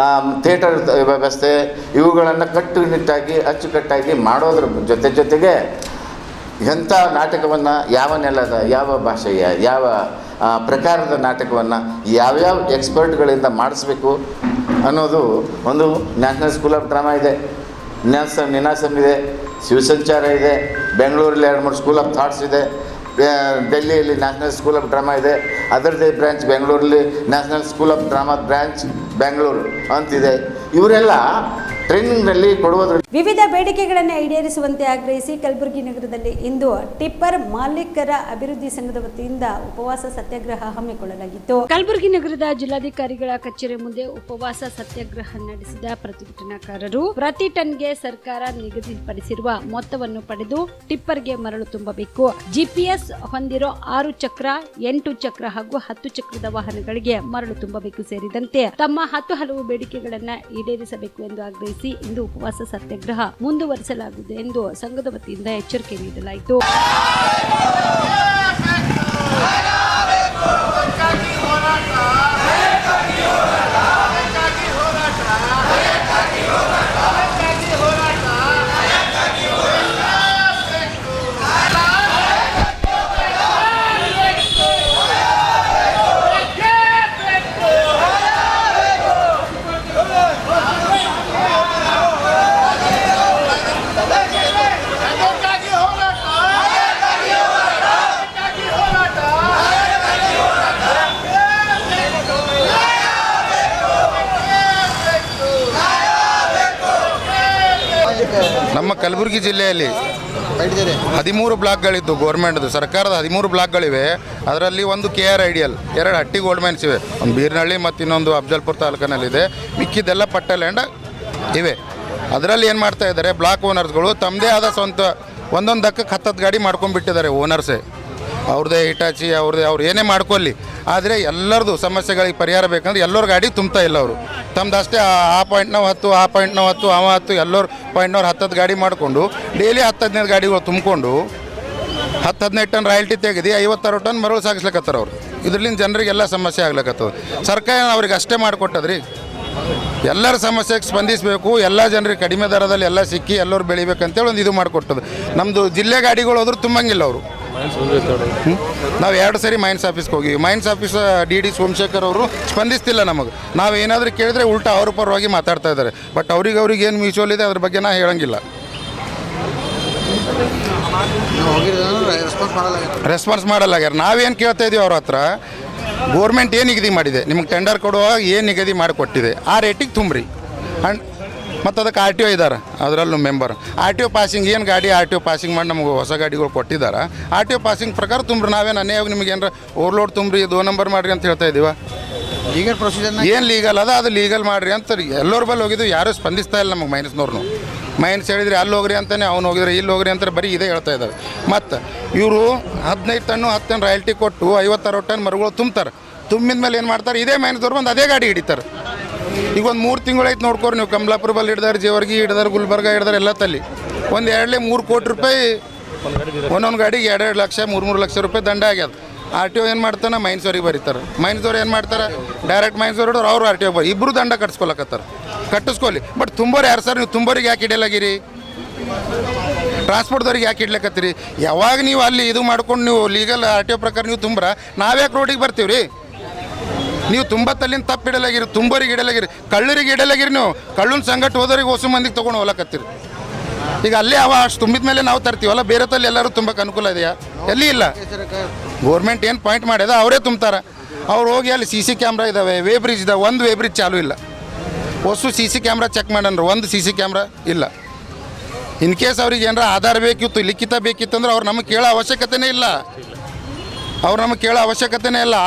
ಥಿಯೇಟರ್ ವ್ಯವಸ್ಥೆ, ಇವುಗಳನ್ನು ಕಟ್ಟುನಿಟ್ಟಾಗಿ ಅಚ್ಚುಕಟ್ಟಾಗಿ ಮಾಡೋದ್ರ ಜೊತೆಗೆ ಎಂಥ ನಾಟಕವನ್ನು, ಯಾವ ನೆಲದ, ಯಾವ ಭಾಷೆಯ, ಯಾವ ಪ್ರಕಾರದ ನಾಟಕವನ್ನು ಯಾವ್ಯಾವ ಎಕ್ಸ್ಪರ್ಟ್ಗಳಿಂದ ಮಾಡಿಸ್ಬೇಕು ಅನ್ನೋದು ಒಂದು ನ್ಯಾಷನಲ್ ಸ್ಕೂಲ್ ಆಫ್ ಡ್ರಾಮಾ ಇದೆ, ನಿನಾಸಮ್ ಇದೆ, ಶಿವಸಂಚಾರ ಇದೆ, ಬೆಂಗಳೂರಲ್ಲಿ 2-3 ಸ್ಕೂಲ್ ಆಫ್ ಥಾಟ್ಸ್ ಇದೆ, ಡೆಲ್ಲಿಯಲ್ಲಿ ನ್ಯಾಷನಲ್ ಸ್ಕೂಲ್ ಆಫ್ ಡ್ರಾಮಾ ಇದೆ, ಅದರದ್ದೇ ಬ್ರ್ಯಾಂಚ್ ಬೆಂಗಳೂರಲ್ಲಿ national school of drama branch Bengaluru ಅಂತಿದೆ. ಇವರೆಲ್ಲ ಟ್ರೈನಿಂಗ್ನಲ್ಲಿ ಕೊಡುವುದರಲ್ಲಿ ವಿವಿಧ ಬೇಡಿಕೆಗಳನ್ನು ಈಡೇರಿಸುವಂತೆ ಆಗ್ರಹಿಸಿ ಕಲಬುರಗಿ ನಗರದಲ್ಲಿ ಇಂದು ಟಿಪ್ಪರ್ ಮಾಲೀಕರ ಅಭಿವೃದ್ಧಿ ಸಂಘದ ವತಿಯಿಂದ ಉಪವಾಸ ಸತ್ಯಾಗ್ರಹ ಹಮ್ಮಿಕೊಳ್ಳಲಾಗಿತ್ತು. ಕಲಬುರಗಿ ನಗರದ ಜಿಲ್ಲಾಧಿಕಾರಿಗಳ ಕಚೇರಿ ಮುಂದೆ ಉಪವಾಸ ಸತ್ಯಾಗ್ರಹ ನಡೆಸಿದ ಪ್ರತಿಭಟನಾಕಾರರು ಪ್ರತಿ ಟನ್ಗೆ ಸರ್ಕಾರ ನಿಗದಿಪಡಿಸಿರುವ ಮೊತ್ತವನ್ನು ಪಡೆದು ಟಿಪ್ಪರ್ಗೆ ಮರಳು ತುಂಬಬೇಕು, ಜಿಪಿಎಸ್ ಹೊಂದಿರೋ 6 ಚಕ್ರ, 8 ಚಕ್ರ ಹಾಗೂ 10 ಚಕ್ರದ ವಾಹನಗಳಿಗೆ ಮರಳು ತುಂಬಬೇಕು ಸೇರಿದಂತೆ ತಮ್ಮ 10 ಹಲವು ಬೇಡಿಕೆಗಳನ್ನು ಈಡೇರಿಸಬೇಕು ಎಂದು ಆಗ್ರಹಿಸಿ ಇಂದು ಉಪವಾಸ ಸತ್ಯಾಗ್ರಹ ಮುಂದುವರಿಸಲಾಗುವುದು ಎಂದು ಸಂಘದ ವತಿಯಿಂದ ಎಚ್ಚರಿಕೆ ನೀಡಲಾಯಿತು. ನಮ್ಮ ಕಲಬುರಗಿ ಜಿಲ್ಲೆಯಲ್ಲಿ 13 ಬ್ಲಾಕ್ಗಳಿದ್ದು ಗೌರ್ಮೆಂಟ್ದು ಸರ್ಕಾರದ 13 ಬ್ಲಾಕ್ಗಳಿವೆ. ಅದರಲ್ಲಿ ಒಂದು KR ಐಡಿಯಲ್, 2 ಹಟ್ಟಿ ಗೋಲ್ಡ್ ಮೈನ್ಸ್ ಇವೆ, ಒಂದು ಬೀರ್ನಹಳ್ಳಿ ಮತ್ತು ಇನ್ನೊಂದು ಅಫ್ಜಲ್ಪುರ ತಾಲೂಕಿನಲ್ಲಿದೆ. ಮಿಕ್ಕಿದ್ದೆಲ್ಲ ಪಟ್ಟ ಲ್ಯಾಂಡ್ ಇವೆ. ಅದರಲ್ಲಿ ಏನು ಮಾಡ್ತಾ ಇದ್ದಾರೆ, ಬ್ಲಾಕ್ ಓನರ್ಸ್ಗಳು ತಮ್ಮದೇ ಆದ ಸ್ವಂತ ಒಂದೊಂದು ದಕ್ಕಕ್ಕೆ 10 ಗಾಡಿ ಮಾಡ್ಕೊಂಡ್ಬಿಟ್ಟಿದ್ದಾರೆ ಓನರ್ಸೇ. ಅವ್ರದ್ದೇ ಹಿಟಾಚಿ ಅವ್ರು ಏನೇ ಮಾಡ್ಕೊಳ್ಳಿ, ಆದರೆ ಎಲ್ಲರದು ಸಮಸ್ಯೆಗಳಿಗೆ ಪರಿಹಾರ ಬೇಕಂದ್ರೆ ಎಲ್ಲರ ಗಾಡಿ ತುಂಬ್ತಾ ಇಲ್ಲ ಅವರು. ತಮ್ಮದು ಅಷ್ಟೇ ಆ ಪಾಯಿಂಟ್ ನಾವು 10, ಆ ಪಾಯಿಂಟ್ ನಾವು 10, ಅವ 10, ಎಲ್ಲರ ಪಾಯಿಂಟ್ನವ್ರು 10 ಗಾಡಿ ಮಾಡಿಕೊಂಡು ಡೈಲಿ 10-15 ಗಾಡಿಗಳು ತುಂಬಿಕೊಂಡು 10-15 ಟನ್ ರಾಯಲ್ಟಿ ತೆಗೆದು 50-60 ಟನ್ ಮರಳು ಸಾಗಿಸ್ಲಕತ್ತಾರ ಅವರು. ಇದರಿಂದ ಜನರಿಗೆಲ್ಲ ಸಮಸ್ಯೆ ಆಗ್ಲಕತ್ತದ. ಸರ್ಕಾರ ಅವ್ರಿಗೆ ಅಷ್ಟೇ ಮಾಡಿಕೊಟ್ಟದ್ರಿ. ಎಲ್ಲರ ಸಮಸ್ಯೆಗೆ ಸ್ಪಂದಿಸಬೇಕು, ಎಲ್ಲ ಜನರಿಗೆ ಕಡಿಮೆ ದರದಲ್ಲಿ ಎಲ್ಲ ಸಿಕ್ಕಿ ಎಲ್ಲರೂ ಬೆಳಿಬೇಕಂತೇಳಿ ಒಂದು ಇದು ಮಾಡಿಕೊಟ್ಟದು. ನಮ್ಮದು ಜಿಲ್ಲೆ ಗಾಡಿಗಳು ಹೋದ್ರೂ ತುಂಬಂಗಿಲ್ಲ ಅವರು. ನಾವು 2 ಸರಿ ಮೈನ್ಸ್ ಆಫೀಸ್ಗೆ ಹೋಗಿವಿ. ಮೈನ್ಸ್ ಆಫೀಸ್ ಡಿ ಸೋಮಶೇಖರ್ ಅವರು ಸ್ಪಂದಿಸ್ತಿಲ್ಲ ನಮಗೆ. ನಾವು ಏನಾದರೂ ಕೇಳಿದ್ರೆ ಉಲ್ಟಾ ಅವ್ರ ಪರವಾಗಿ ಮಾತಾಡ್ತಾ ಇದ್ದಾರೆ. ಬಟ್ ಅವ್ರಿಗೆ ಏನು ಮ್ಯೂಚುವಲ್ ಇದೆ ಅದ್ರ ಬಗ್ಗೆ ನಾ ಹೇಳಂಗಿಲ್ಲ. ರೆಸ್ಪಾನ್ಸ್ ಮಾಡಲ್ಲಾಗ್ಯಾರ. ನಾವೇನು ಕೇಳ್ತಾ ಇದೀವಿ ಅವ್ರ ಹತ್ರ, ಗೋರ್ಮೆಂಟ್ ಏನು ನಿಗದಿ ಮಾಡಿದೆ, ನಿಮ್ಗೆ ಟೆಂಡರ್ ಕೊಡುವಾಗ ಏನು ನಿಗದಿ ಮಾಡಿಕೊಟ್ಟಿದೆ ಆ ರೇಟಿಗೆ ತುಂಬ್ರಿ. ಆ್ಯಂಡ್ ಮತ್ತು ಅದಕ್ಕೆ RTO ಇದ್ದಾರೆ, ಅದರಲ್ಲೂ ಮೆಂಬರ್. RTO ಪಾಸಿಂಗ್ ಏನು ಗಾಡಿ RTO ಪಾಸಿಂಗ್ ಮಾಡಿ ನಮಗೆ ಹೊಸ ಗಾಡಿಗಳು ಕೊಟ್ಟಿದ್ದಾರೆ. RTO ಪಾಸಿಂಗ್ ಪ್ರಕಾರ ತುಂಬ್ರಿ. ನಾವೇನು ಅನ್ಯಾಯ ನಿಮಗೆ ಏನಾರ ಓವರ್ಲೋಡ್ ತುಂಬ್ರಿ 2 ನಂಬರ್ ಮಾಡಿರಿ ಅಂತ ಹೇಳ್ತಾ ಇದ್ದೀವ. ಲೀಗಲ್ ಪ್ರೊಸೀಜರ್ ಏನು ಲೀಗಲ್ ಅದ ಅದು ಲೀಗಲ್ ಮಾಡಿರಿ ಅಂತ ಎಲ್ಲರ ಬಲ್ಲಿ ಹೋಗಿದ್ದು. ಯಾರೂ ಸ್ಪಂದಿಸ್ತಾ ಇಲ್ಲ ನಮಗೆ ಮೈನಸ್ನವ್ರು. ಮೈನಸ್ ಹೇಳಿದರೆ ಅಲ್ಲಿ ಹೋಗ್ರಿ ಅಂತಾನೆ, ಅವ್ನು ಹೋಗಿದ್ರೆ ಇಲ್ಲಿ ಹೋಗ್ರಿ ಅಂತಾರೆ, ಬರೀ ಇದೇ ಹೇಳ್ತಾ ಇದ್ದಾರೆ. ಮತ್ತು ಇವರು 15 ಟನ್ನು 10 ಟನ್ ರಾಯಲ್ಟಿ ಕೊಟ್ಟು 50-60 ಟನ್ ಮರಗಳು ತುಂಬ್ತಾರೆ. ತುಂಬಿದ ಮೇಲೆ ಏನು ಮಾಡ್ತಾರೆ, ಇದೇ ಮೈನಸ್ದವ್ರು ಬಂದು ಅದೇ ಗಾಡಿ ಹಿಡಿತಾರೆ. ಈಗ ಒಂದು 3 ತಿಂಗಳಾಯ್ತು ನೋಡ್ಕೋರಿ ನೀವು. ಕಮಲಾಪುರ ಬಲ್ಲಿ ಹಿಡ್ದಾರೆ, ಜೇವರ್ಗಿ ಹಿಡ್ದಾರೆ, ಗುಲ್ಬರ್ಗ ಹಿಡ್ದಾರೆ, ಎಲ್ಲ ತಲ್ಲಿ 3 ಕೋಟಿ ರೂಪಾಯಿ ಒಂದೊಂದು ಗಾಡಿಗೆ 2 ಲಕ್ಷ 3 ಲಕ್ಷ ರೂಪಾಯಿ ದಂಡ ಆಗ್ಯದ. RTO ಏನು ಮಾಡ್ತಾನೆ, ಮೈನ್ಸವ್ರಿಗೆ ಬರೀತಾರೆ. ಮೈನ್ಸವ್ರು ಏನು ಮಾಡ್ತಾರೆ, ಡೈರೆಕ್ಟ್ ಮೈನ್ಸವ್ರು ಹಿಡಿದ್ರು ಅವ್ರು RTO ಬರೀ ಇಬ್ಬರು ದಂಡ ಕಟ್ಟಿಸ್ಕೊಳ್ಳಿ. ಬಟ್ ತುಂಬೋರು ಯಾರು ಸರ್? ನೀವು ತುಂಬೋರಿಗೆ ಯಾಕೆ ಹಿಡಿಯಲಾಗಿರಿ? ಟ್ರಾನ್ಸ್ಪೋರ್ಟ್ದವ್ರಿಗೆ ಯಾಕೆ ಇಡ್ಲಕತ್ತೀರಿ? ಯಾವಾಗ ನೀವು ಅಲ್ಲಿ ಇದು ಮಾಡ್ಕೊಂಡು ನೀವು ಲೀಗಲ್ RTO ಪ್ರಕಾರ ನೀವು ತುಂಬ್ರ, ನಾವ್ಯಾಕೆ ರೋಡಿಗೆ ಬರ್ತೀವಿ ರೀ? ನೀವು ತುಂಬತ್ತಲ್ಲಿಂದ ತಪ್ಪು ಇಡಲಾಗಿರಿ, ತುಂಬೋರಿಗೆ ಇಡಲಾಗಿರಿ, ಕಳ್ಳರಿಗೆ ಇಡಲಾಗಿರಿ. ನೀವು ಕಳ್ಳನ ಸಂಗಟ ಹೋದವ್ರಿಗೆ ಹೊಸ ಮಂದಿಗೆ ತೊಗೊಂಡು ಹೋಗ್ಲಕತ್ತೀರಿ. ಈಗ ಅಲ್ಲೇ ಅಷ್ಟು ತುಂಬಿದ ಮೇಲೆ ನಾವು ತರ್ತೀವಲ್ಲ, ಬೇರೆ ತಲ್ಲಿ ಎಲ್ಲರೂ ತುಂಬಕ್ಕೆ ಅನುಕೂಲ ಇದೆಯಾ? ಎಲ್ಲಿ ಇಲ್ಲ. ಗೋರ್ಮೆಂಟ್ ಏನು ಪಾಯಿಂಟ್ ಮಾಡ್ಯದ ಅವರೇ ತುಂಬ್ತಾರೆ. ಅವ್ರು ಹೋಗಿ ಅಲ್ಲಿ CC ಕ್ಯಾಮ್ರಾ ಇದ್ದಾವೆ, ವೇ ಬ್ರಿಡ್ಜ್ ಇದಾವೆ, ಒಂದು ವೇ ಬ್ರಿಡ್ಜ್ ಚಾಲೂ ಇಲ್ಲ. ಹೊಸ CC ಕ್ಯಾಮ್ರಾ ಚೆಕ್ ಮಾಡನ್ರಿ, ಒಂದು CC ಕ್ಯಾಮ್ರಾ ಇಲ್ಲ. ಇನ್ ಕೇಸ್ ಅವ್ರಿಗೆ ಏನಾರ ಆಧಾರ ಬೇಕಿತ್ತು, ಲಿಖಿತ ಬೇಕಿತ್ತಂದ್ರೆ ಅವ್ರು ನಮಗೆ ಕೇಳೋ ಅವಶ್ಯಕತೆನೇ ಇಲ್ಲ.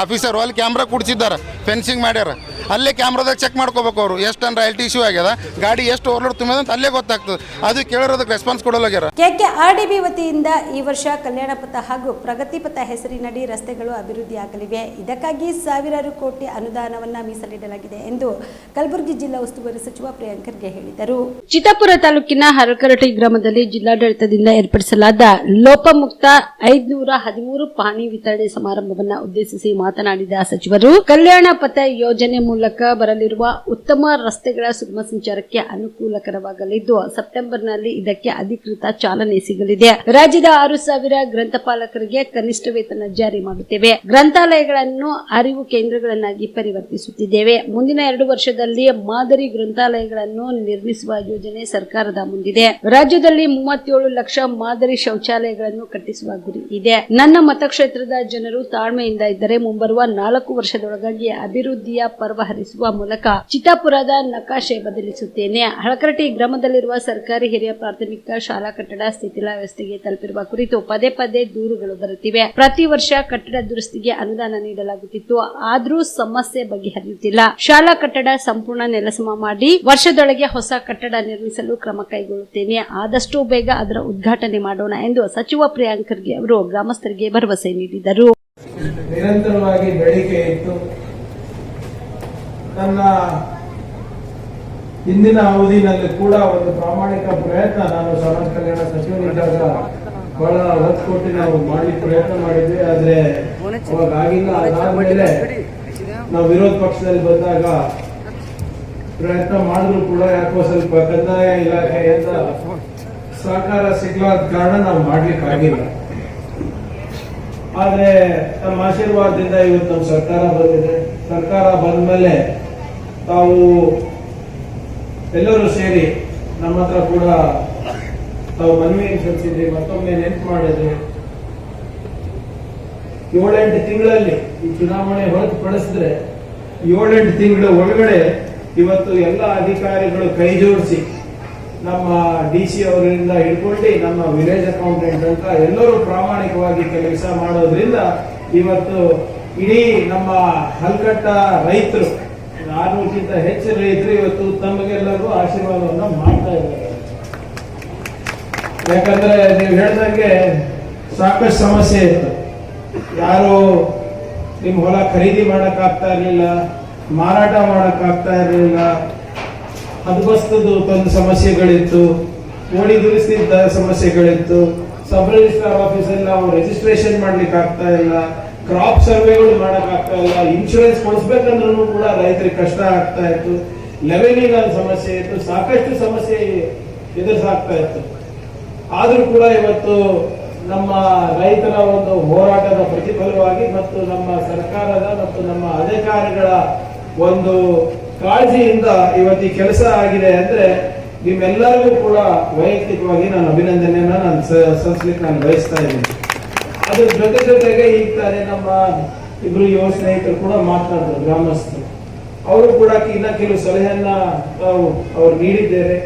ಆಫೀಸರ್ ಅಲ್ಲಿ ಕ್ಯಾಮ್ರಾ ಕೂಡಿಸಿದ್ದಾರೆ, ಫೆನ್ಸಿಂಗ್ ಮಾಡ್ಯಾರ. ಅಲ್ಲೇ ಕ್ಯಾಮ್ರಾದಾಗ ಚೆಕ್ ಮಾಡ್ಕೋಬೇಕು ಅವರು ಎಷ್ಟು ಟನ್ ರಾಯಲ್ಟಿ ಇಶ್ಯೂ ಆಗ್ಯದ, ಗಾಡಿ ಎಷ್ಟು ಓವರ್ಲೋಡ್ ತುಂಬಿದೆ ಅಂತ ಅಲ್ಲೇ ಗೊತ್ತಾಗ್ತದೆ. ಅದು ಕೇಳಿರೋದಕ್ಕೆ ರೆಸ್ಪಾನ್ಸ್ ಕೊಡೋಲಾಗ್ಯಾರ. KKRDB ವತಿಯಿಂದ ಈ ವರ್ಷ ಕಲ್ಯಾಣ ಪಥ ಹಾಗೂ ಪ್ರಗತಿ ಪಥ ಹೆಸರಿನಡಿ ರಸ್ತೆಗಳು ಅಭಿವೃದ್ಧಿಯಾಗಲಿವೆ. ಇದಕ್ಕಾಗಿ ಸಾವಿರಾರು ಕೋಟಿ ಅನುದಾನವನ್ನು ಮೀಸಲಿಡಲಾಗಿದೆ ಎಂದು ಕಲಬುರಗಿ ಜಿಲ್ಲಾ ಉಸ್ತುವಾರಿ ಸಚಿವ ಪ್ರಿಯಾಂಕ್ ಖರ್ಗೆ ಹೇಳಿದರು. ಚಿತ್ತಾಪುರ ತಾಲೂಕಿನ ಹರಕರಟಿ ಗ್ರಾಮದಲ್ಲಿ ಜಿಲ್ಲಾಡಳಿತದಿಂದ ಏರ್ಪಡಿಸಲಾದ ಲೋಪಮುಕ್ತ 513 ಪಾಣಿ ವಿತರಣೆ ಸಮಾರಂಭವನ್ನು ಉದ್ದೇಶಿಸಿ ಮಾತನಾಡಿದ ಸಚಿವರು, ಕಲ್ಯಾಣ ಪಥ ಯೋಜನೆ ಮೂಲಕ ಬರಲಿರುವ ಉತ್ತಮ ರಸ್ತೆಗಳ ಸುಗಮ ಸಂಚಾರಕ್ಕೆ ಅನುಕೂಲಕರವಾಗಲಿದ್ದು ಸೆಪ್ಟೆಂಬರ್ನಲ್ಲಿ ಇದಕ್ಕೆ ಅಧಿಕೃತ ಚಾಲನೆ ಸಿಗಲಿದೆ. ರಾಜ್ಯದ 6,000 ಗ್ರಂಥಪಾಲಕರಿಗೆ ಕನಿಷ್ಠ ವೇತನ ಜಾರಿ ಮಾಡುತ್ತೇವೆ. ಗ್ರಂಥಾಲಯಗಳನ್ನು ಅರಿವು ಕೇಂದ್ರಗಳನ್ನಾಗಿ ಪರಿವರ್ತಿಸುತ್ತಿದ್ದೇವೆ. ಮುಂದಿನ 2 ವರ್ಷದಲ್ಲಿ ಮಾದರಿ ಗ್ರಂಥಾಲಯಗಳನ್ನು ನಿರ್ಮಿಸುವ ಯೋಜನೆ ಸರ್ಕಾರದ ಮುಂದಿದೆ. ರಾಜ್ಯದಲ್ಲಿ 37 ಲಕ್ಷ ಮಾದರಿ ಶೌಚಾಲಯಗಳನ್ನು ಕಟ್ಟಿಸುವ ಗುರಿ ಇದೆ. ನನ್ನ ಮತಕ್ಷೇತ್ರದ ಜನರು ತಾಳ್ಮೆಯಿಂದ ಇದ್ದರೆ ಮುಂಬರುವ 4 ವರ್ಷದೊಳಗಾಗಿ ಅಭಿವೃದ್ಧಿಯ ಪರ್ವ ಹರಿಸುವ ಮೂಲಕ ಚಿತ್ತಾಪುರದ ನಕಾಶೆ ಬದಲಿಸುತ್ತೇನೆ. ಹಳಕರಟಿ ಗ್ರಾಮದಲ್ಲಿರುವ ಸರ್ಕಾರಿ ಹಿರಿಯ ಪ್ರಾಥಮಿಕ ಶಾಲಾ ಕಟ್ಟಡ ಸ್ಥಿತಿಲಾವಸ್ಥೆಗೆ ತಲುಪಿರುವ ಕುರಿತು ಪದೇ ಪದೇ ದೂರುಗಳು ಬರುತ್ತಿವೆ. ಪ್ರತಿ ವರ್ಷ ಕಟ್ಟಡ ದುರಸ್ತಿಗೆ ಅನುದಾನ ನೀಡಲಾಗುತ್ತಿತ್ತು, ಆದರೂ ಸಮಸ್ಯೆ ಬಗೆಹರಿಯುತ್ತಿಲ್ಲ. ಶಾಲಾ ಕಟ್ಟಡ ಸಂಪೂರ್ಣ ನೆಲಸಮ ಮಾಡಿ ವರ್ಷದೊಳಗೆ ಹೊಸ ಕಟ್ಟಡ ನಿರ್ಮಿಸಲು ಕ್ರಮ ಕೈಗೊಳ್ಳುತ್ತೇನೆ. ಆದಷ್ಟು ಬೇಗ ಅದರ ಉದ್ಘಾಟನೆ ಮಾಡೋಣ ಎಂದು ಸಚಿವ ಪ್ರಿಯಾಂಕ್ ಖರ್ಗೆ ಅವರು ಗ್ರಾಮಸ್ಥರಿಗೆ ಭರವಸೆ ನೀಡಿದರು. ನಿರಂತರವಾಗಿ ಬೇಡಿಕೆ ಇತ್ತು. ನನ್ನ ಹಿಂದಿನ ಅವಧಿನಲ್ಲಿ ಕೂಡ ಒಂದು ಪ್ರಾಮಾಣಿಕ ಪ್ರಯತ್ನ, ನಾನು ಸಮಾಜ ಕಲ್ಯಾಣ ಸಚಿವರಿದ್ದಾಗ ಬಹಳ ಒತ್ತು ಕೊಟ್ಟು ನಾವು ಮಾಡಿ ಪ್ರಯತ್ನ ಮಾಡಿದ್ವಿ. ಆದ್ರೆ ಅವಾಗ ಆಗಿಲ್ಲ. ಅದಾದ್ಮೇಲೆ ನಾವು ವಿರೋಧ ಪಕ್ಷದಲ್ಲಿ ಬಂದಾಗ ಪ್ರಯತ್ನ ಮಾಡಿದ್ರು ಕೂಡ ಯಾಕೋ ಸ್ವಲ್ಪ ಕಂದಾಯ ಇಲಾಖೆಯಿಂದ ಸಹಕಾರ ಸಿಗ್ಲಾದ ಕಾರಣ ನಾವು ಮಾಡ್ಲಿಕ್ಕೆ ಆಗಿಲ್ಲ. ಆದ್ರೆ ನಮ್ಮ ಆಶೀರ್ವಾದದಿಂದ ಇವತ್ತು ನಮ್ಮ ಸರ್ಕಾರ ಬಂದಿದೆ. ಸರ್ಕಾರ ಬಂದ್ಮೇಲೆ ತಾವು ಎಲ್ಲರೂ ಸೇರಿ ನಮ್ಮ ಹತ್ರ ಕೂಡ ತಾವು ಮನವಿ ಸಲ್ಲಿಸಿದ್ರಿ, ಮತ್ತೊಮ್ಮೆ ನೆನಪು ಮಾಡಿದ್ರಿ. 7-8 ತಿಂಗಳಲ್ಲಿ ಈ ಚುನಾವಣೆ ಹೊರತುಪಡಿಸಿದ್ರೆ 7-8 ತಿಂಗಳ ಒಳಗಡೆ ಇವತ್ತು ಎಲ್ಲ ಅಧಿಕಾರಿಗಳು ಕೈ ಜೋಡಿಸಿ ನಮ್ಮ DC ಅವರಿಂದ ಹಿಡ್ಕೊಂಡು ನಮ್ಮ ವಿಲೇಜ್ ಅಕೌಂಟೆಂಟ್ ಅಂತ ಎಲ್ಲರೂ ಪ್ರಾಮಾಣಿಕವಾಗಿ ಕೆಲಸ ಮಾಡೋದ್ರಿಂದ ಇವತ್ತು ಇಡೀ ನಮ್ಮ ಹಲ್ಕಟ್ಟ ರೈತರು 400ಕ್ಕಿಂತ ಹೆಚ್ಚು ರೈತರು ಇವತ್ತು ತಮಗೆಲ್ಲರೂ ಆಶೀರ್ವಾದವನ್ನು ಮಾಡ್ತಾ ಇದ್ದಾರೆ. ಯಾಕಂದ್ರೆ ನೀವು ಹೇಳ್ದಂಗೆ ಸಾಕಷ್ಟು ಸಮಸ್ಯೆ ಇತ್ತು. ಯಾರು ನಿಮ್ಮ ಹೊಲ ಖರೀದಿ ಮಾಡಕ್ಕಾಗ್ತಾ ಇರಲಿಲ್ಲ, ಮಾರಾಟ ಮಾಡಕ್ಕಾಗ್ತಾ ಇರಲಿಲ್ಲ, ಹದಬಸ್ತದು ತಂದು ಸಮಸ್ಯೆಗಳಿತ್ತು, ಓಡಿ ದುರಿಸಿದ ಸಮಸ್ಯೆಗಳಿತ್ತು, ಸಬ್ ರಿಜಿಸ್ಟ್ರಾರ್ ಆಫೀಸಲ್ಲಿ ನಾವು ರಿಜಿಸ್ಟ್ರೇಷನ್ ಮಾಡ್ಲಿಕ್ಕೆ ಆಗ್ತಾ ಇಲ್ಲ, ಕ್ರಾಪ್ ಸರ್ವೆಗಳು ಮಾಡಕ್ ಆಗ್ತಾ ಇಲ್ಲ, ಇನ್ಶೂರೆನ್ಸ್ ಕೊಡಿಸ್ಬೇಕಂದ್ರೂ ಕೂಡ ರೈತರಿಗೆ ಕಷ್ಟ ಆಗ್ತಾ ಇತ್ತು, ಲೆವೆಲಿಂಗ್ ಅಂತ ಸಮಸ್ಯೆ ಇತ್ತು, ಸಾಕಷ್ಟು ಸಮಸ್ಯೆ ಎದುರಿಸಾಗ್ತಾ ಇತ್ತು. ಆದ್ರೂ ಕೂಡ ಇವತ್ತು ನಮ್ಮ ರೈತರ ಒಂದು ಹೋರಾಟದ ಪ್ರತಿಫಲವಾಗಿ ಮತ್ತು ನಮ್ಮ ಸರ್ಕಾರದ ಮತ್ತು ನಮ್ಮ ಅಧಿಕಾರಿಗಳ ಒಂದು ಕಾಳಜಿಯಿಂದ ಇವತ್ತು ಈ ಕೆಲಸ ಆಗಿದೆ ಅಂದ್ರೆ ನಿಮ್ಮೆಲ್ಲರಿಗೂ ಕೂಡ ವೈಯಕ್ತಿಕವಾಗಿ ನಾನು ಅಭಿನಂದನೆಯನ್ನ ಸಲ್ಲಿಸಲಿಕ್ಕೆ ನಾನು ಬಯಸ್ತಾ ಇದ್ದೀನಿ. ಅದ್ರ ಜೊತೆಗೆ ಈಗ ತಾನೇ ನಮ್ಮ ಇಬ್ರು ಯುವ ಸ್ನೇಹಿತರು ಕೂಡ ಮಾತನಾಡಿದ್ರು, ಗ್ರಾಮಸ್ಥರು. ಅವರು ಕೂಡ ಇನ್ನ ಕೆಲವು ಸಲಹೆಯನ್ನ ಅವ್ರು ನೀಡಿದ್ದೇವೆ.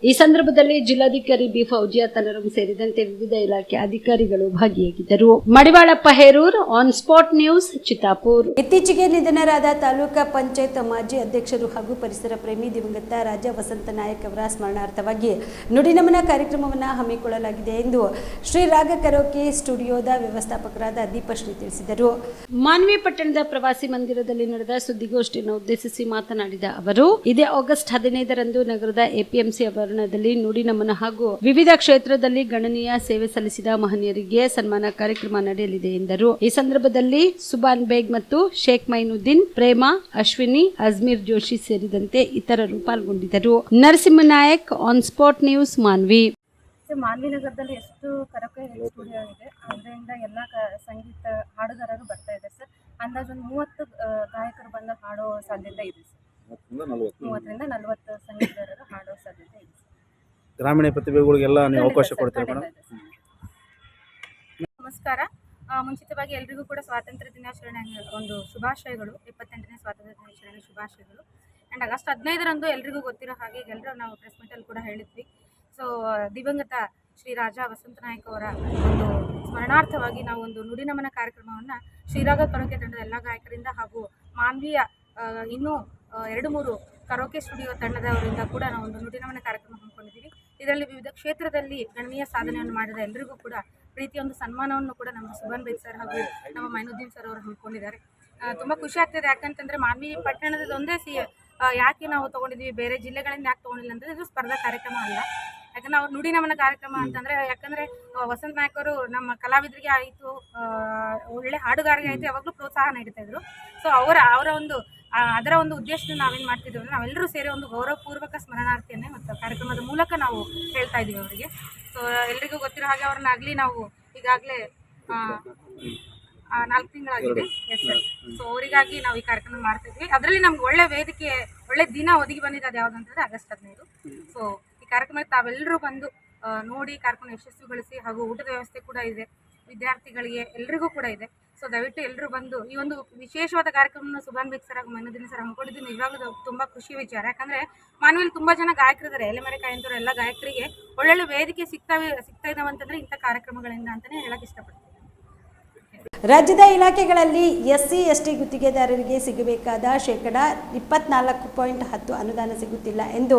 ಈ ಸಂದರ್ಭದಲ್ಲಿ ಜಿಲ್ಲಾಧಿಕಾರಿ ಬಿ ಫೌಜಿಯಾ ತನರಂ ಸೇರಿದಂತೆ ವಿವಿಧ ಇಲಾಖೆ ಅಧಿಕಾರಿಗಳು ಭಾಗಿಯಾಗಿದ್ದರು. Madivalappa Herur, on spot news, Chittapur. ಇತ್ತೀಚೆಗೆ ನಿಧನರಾದ ತಾಲೂಕಾ ಪಂಚಾಯತ್ ಮಾಜಿ ಅಧ್ಯಕ್ಷರು ಹಾಗೂ ಪರಿಸರ ಪ್ರೇಮಿ ದಿವಂಗತ ರಾಜ ವಸಂತ ನಾಯಕ್ ಅವರ ಸ್ಮರಣಾರ್ಥವಾಗಿ ನುಡಿನಮನ ಕಾರ್ಯಕ್ರಮವನ್ನು ಹಮ್ಮಿಕೊಳ್ಳಲಾಗಿದೆ ಎಂದು ಶ್ರೀ ರಾಗ ಕರೋಕೆ ಸ್ಟುಡಿಯೋದ ವ್ಯವಸ್ಥಾಪಕರಾದ ದೀಪಶ್ರೀ ತಿಳಿಸಿದರು. ಮಾನ್ವಿ ಪಟ್ಟಣದ ಪ್ರವಾಸಿ ಮಂದಿರದಲ್ಲಿ ನಡೆದ ಸುದ್ದಿಗೋಷ್ಠಿಯನ್ನು ಉದ್ದೇಶಿಸಿ ಮಾತನಾಡಿದ ಅವರು, ಇದೇ ಆಗಸ್ಟ್ 15ರಂದು ನಗರದ ಎಪಿಎಂಸಿ ಆವರಣದಲ್ಲಿ ನುಡಿ ನಮನ ಹಾಗೂ ವಿವಿಧ ಕ್ಷೇತ್ರದಲ್ಲಿ ಗಣನೀಯ ಸೇವೆ ಸಲ್ಲಿಸಿದ ಮಹನೀಯರಿಗೆ ಸನ್ಮಾನ ಕಾರ್ಯಕ್ರಮ ನಡೆಯಲಿದೆ ಎಂದರು. ಈ ಸಂದರ್ಭದಲ್ಲಿ ಸುಬಾನ್ ಬೇಗ್ ಮತ್ತು ಶೇಖ್ ಮೈನುದ್ದೀನ್, ಪ್ರೇಮಾ, ಅಶ್ವಿನಿ, ಅಜ್ಮೀರ್ ಜೋಶಿ ಸೇರಿದಂತೆ ಇತರರು ಪಾಲ್ಗೊಂಡಿದ್ದರು. Narasimha Nayak, on spot news, Manvi. Manvi ನಗರದಲ್ಲಿ ಎಷ್ಟು ಕರೋಕೆ ಸ್ಟುಡಿಯೋ ಇದೆ, ಅದರಿಂದ ಎಲ್ಲ ಸಂಗೀತ ಹಾಡುಗಾರರು ಬರ್ತಾ ಇದ್ದಾರೆ ಸರ್. ಅಂದಾಜು 30 ಗಾಯಕರು ಬಂದು ಹಾಡೋ ಸಾಧ್ಯತೆ ಇದೆ ಸರ್. 30ರಿಂದ 40 ಸಂಗೀತಗಾರರು ಹಾಡೋ ಸಾಧ್ಯತೆ ಇದೆ. ಗ್ರಾಮೀಣ ಪ್ರತಿಭೆಗಳಿಗೆಲ್ಲ ನೀವು ಅವಕಾಶ ಕೊಡ್ತೀರಾ ಮೇಡಮ್? ನಮಸ್ಕಾರ. ಮುಂಚಿತವಾಗಿ ಎಲ್ರಿಗೂ ಕೂಡ ಸ್ವಾತಂತ್ರ್ಯ ದಿನಾಚರಣೆ ಒಂದು ಶುಭಾಶಯಗಳು. 28ನೇ ಸ್ವಾತಂತ್ರ್ಯ ದಿನಾಚರಣೆ ಶುಭಾಶಯಗಳು. ಆ್ಯಂಡ್ ಆಗಸ್ಟ್ 15ರಂದು ಎಲ್ರಿಗೂ ಗೊತ್ತಿರೋ ಹಾಗೆ ಎಲ್ಲರೂ ನಾವು ಪ್ರೆಸ್ ಮೀಟಲ್ಲಿ ಕೂಡ ಹೇಳಿದ್ವಿ. ಸೊ ದಿವಂಗತ ಶ್ರೀ ರಾಜ ವಸಂತ ನಾಯಕ್ ಅವರ ಒಂದು ಸ್ಮರಣಾರ್ಥವಾಗಿ ನಾವು ಒಂದು ನುಡಿನಮನ ಕಾರ್ಯಕ್ರಮವನ್ನು ಶ್ರೀರಾಗ ಕರೋಕೆ ತಂಡದ ಎಲ್ಲ ಗಾಯಕರಿಂದ ಹಾಗೂ ಮಾನ್ವಿಯ ಇನ್ನೂ 2-3 ಕರೋಕೆ ಸ್ಟುಡಿಯೋ ತಂಡದವರಿಂದ ಕೂಡ ನಾವು ಒಂದು ನುಡಿನಮನ ಕಾರ್ಯಕ್ರಮ ಹಮ್ಮಿಕೊಂಡಿದ್ದೀವಿ. ಇದರಲ್ಲಿ ವಿವಿಧ ಕ್ಷೇತ್ರದಲ್ಲಿ ಗಣನೀಯ ಸಾಧನೆಯನ್ನು ಮಾಡಿದ ಎಲ್ಲರಿಗೂ ಕೂಡ ಪ್ರೀತಿಯ ಒಂದು ಸನ್ಮಾನವನ್ನು ಕೂಡ ನಮ್ಮ ಸುಬಾನ್ ಬೇಗ್ ಸರ್ ಹಾಗೂ ನಮ್ಮ ಮೈನುದ್ದೀನ್ ಸರ್ ಅವರು ಹಮ್ಮಿಕೊಂಡಿದ್ದಾರೆ. ತುಂಬ ಖುಷಿ ಆಗ್ತಿದೆ. ಯಾಕಂತಂದರೆ ಮಾನ್ವಿ ಪಟ್ಟಣದ ಒಂದೇ ಯಾಕೆ ನಾವು ತೊಗೊಂಡಿದ್ದೀವಿ, ಬೇರೆ ಜಿಲ್ಲೆಗಳಿಂದ ಯಾಕೆ ತೊಗೊಂಡಿಲ್ಲ ಅಂತಂದರೆ ಇದು ಸ್ಪರ್ಧಾ ಕಾರ್ಯಕ್ರಮ ಅಲ್ಲ. ಯಾಕಂದರೆ ಅವ್ರು ನುಡಿನಮನ ಕಾರ್ಯಕ್ರಮ ಅಂತಂದರೆ ಯಾಕಂದರೆ ವಸಂತ ನಾಯಕ್ ಅವರು ನಮ್ಮ ಕಲಾವಿದರಿಗೆ ಆಯಿತು, ಒಳ್ಳೆ ಹಾಡುಗಾರಿಗೆ ಆಯಿತು, ಯಾವಾಗಲೂ ಪ್ರೋತ್ಸಾಹ ನೀಡ್ತಾಯಿದ್ರು. ಸೊ ಅವರ ಒಂದು ಅದರ ಒಂದು ಉದ್ದೇಶದಿಂದ ನಾವೇನು ಮಾಡ್ತಿದ್ದೀವಿ ಅಂದರೆ ನಾವೆಲ್ಲರೂ ಸೇರಿ ಒಂದು ಗೌರವಪೂರ್ವಕ ಸ್ಮರಣಾರ್ಥಿಯನ್ನೇ ಮತ್ತು ಕಾರ್ಯಕ್ರಮದ ಮೂಲಕ ನಾವು ಹೇಳ್ತಾ ಇದ್ದೀವಿ ಅವರಿಗೆ. ಸೊ ಎಲ್ರಿಗೂ ಗೊತ್ತಿರೋ ಹಾಗೆ ಅವ್ರನ್ನಾಗಲಿ ನಾವು ಈಗಾಗಲೇ 4 ತಿಂಗಳಾಗಿದೆ. Yes sir. ಸೊ ಅವರಿಗಾಗಿ ನಾವು ಈ ಕಾರ್ಯಕ್ರಮ ಮಾಡ್ತಿದ್ವಿ. ಅದರಲ್ಲಿ ನಮ್ಗೆ ಒಳ್ಳೆ ವೇದಿಕೆ, ಒಳ್ಳೆ ದಿನ ಒದಗಿ ಬಂದಿದೆ. ಅದು ಯಾವುದಂತಂದರೆ ಆಗಸ್ಟ್ 15. ಸೊ ಈ ಕಾರ್ಯಕ್ರಮಕ್ಕೆ ತಾವೆಲ್ಲರೂ ಬಂದು ನೋಡಿ ಕಾರ್ಯಕ್ರಮ ಯಶಸ್ವಿಗೊಳಿಸಿ, ಹಾಗೂ ಊಟದ ವ್ಯವಸ್ಥೆ ಕೂಡ ಇದೆ ವಿದ್ಯಾರ್ಥಿಗಳಿಗೆ, ಎಲ್ರಿಗೂ ಕೂಡ ಇದೆ. ಸೊ ದಯವಿಟ್ಟು ಎಲ್ಲರೂ ಬಂದು ಈ ಒಂದು ವಿಶೇಷವಾದ ಕಾರ್ಯಕ್ರಮವನ್ನು ಸುಬಾನ್ ಬೇಗ್ ಸರ್ ಹಾಗೂ ಮೈನುದ್ದೀನ್ ಸರ್ ಹಮ್ಮಿಕೊಂಡಿದ್ದು ನಿಜವಾಗ್ಲೂ ತುಂಬ ಖುಷಿ ವಿಚಾರ. ಯಾಕಂದರೆ ಮಾನ್ವಿಯಲ್ಲಿ ತುಂಬ ಜನ ಗಾಯಕರಿದ್ದಾರೆ, ಎಲೆಮರೆ ಕಾಯಂತವ್ರು ಎಲ್ಲ ಗಾಯಕರಿಗೆ ಒಳ್ಳೊಳ್ಳೆ ವೇದಿಕೆ ಸಿಗ್ತಾ ಇದ್ದಾವೆ ಅಂತಂದರೆ ಇಂಥ ಕಾರ್ಯಕ್ರಮಗಳಿಂದ ಅಂತಲೇ ಹೇಳಕ್ಕೆ ಇಷ್ಟಪಡ್ತೀನಿ. ರಾಜ್ಯದ ಇಲಾಖೆಗಳಲ್ಲಿ ಎಸ್ಸಿ ಎಸ್ಟಿ ಗುತ್ತಿಗೆದಾರರಿಗೆ ಸಿಗಬೇಕಾದ ಶೇಕಡಾ 24.10 ಅನುದಾನ ಸಿಗುತ್ತಿಲ್ಲ ಎಂದು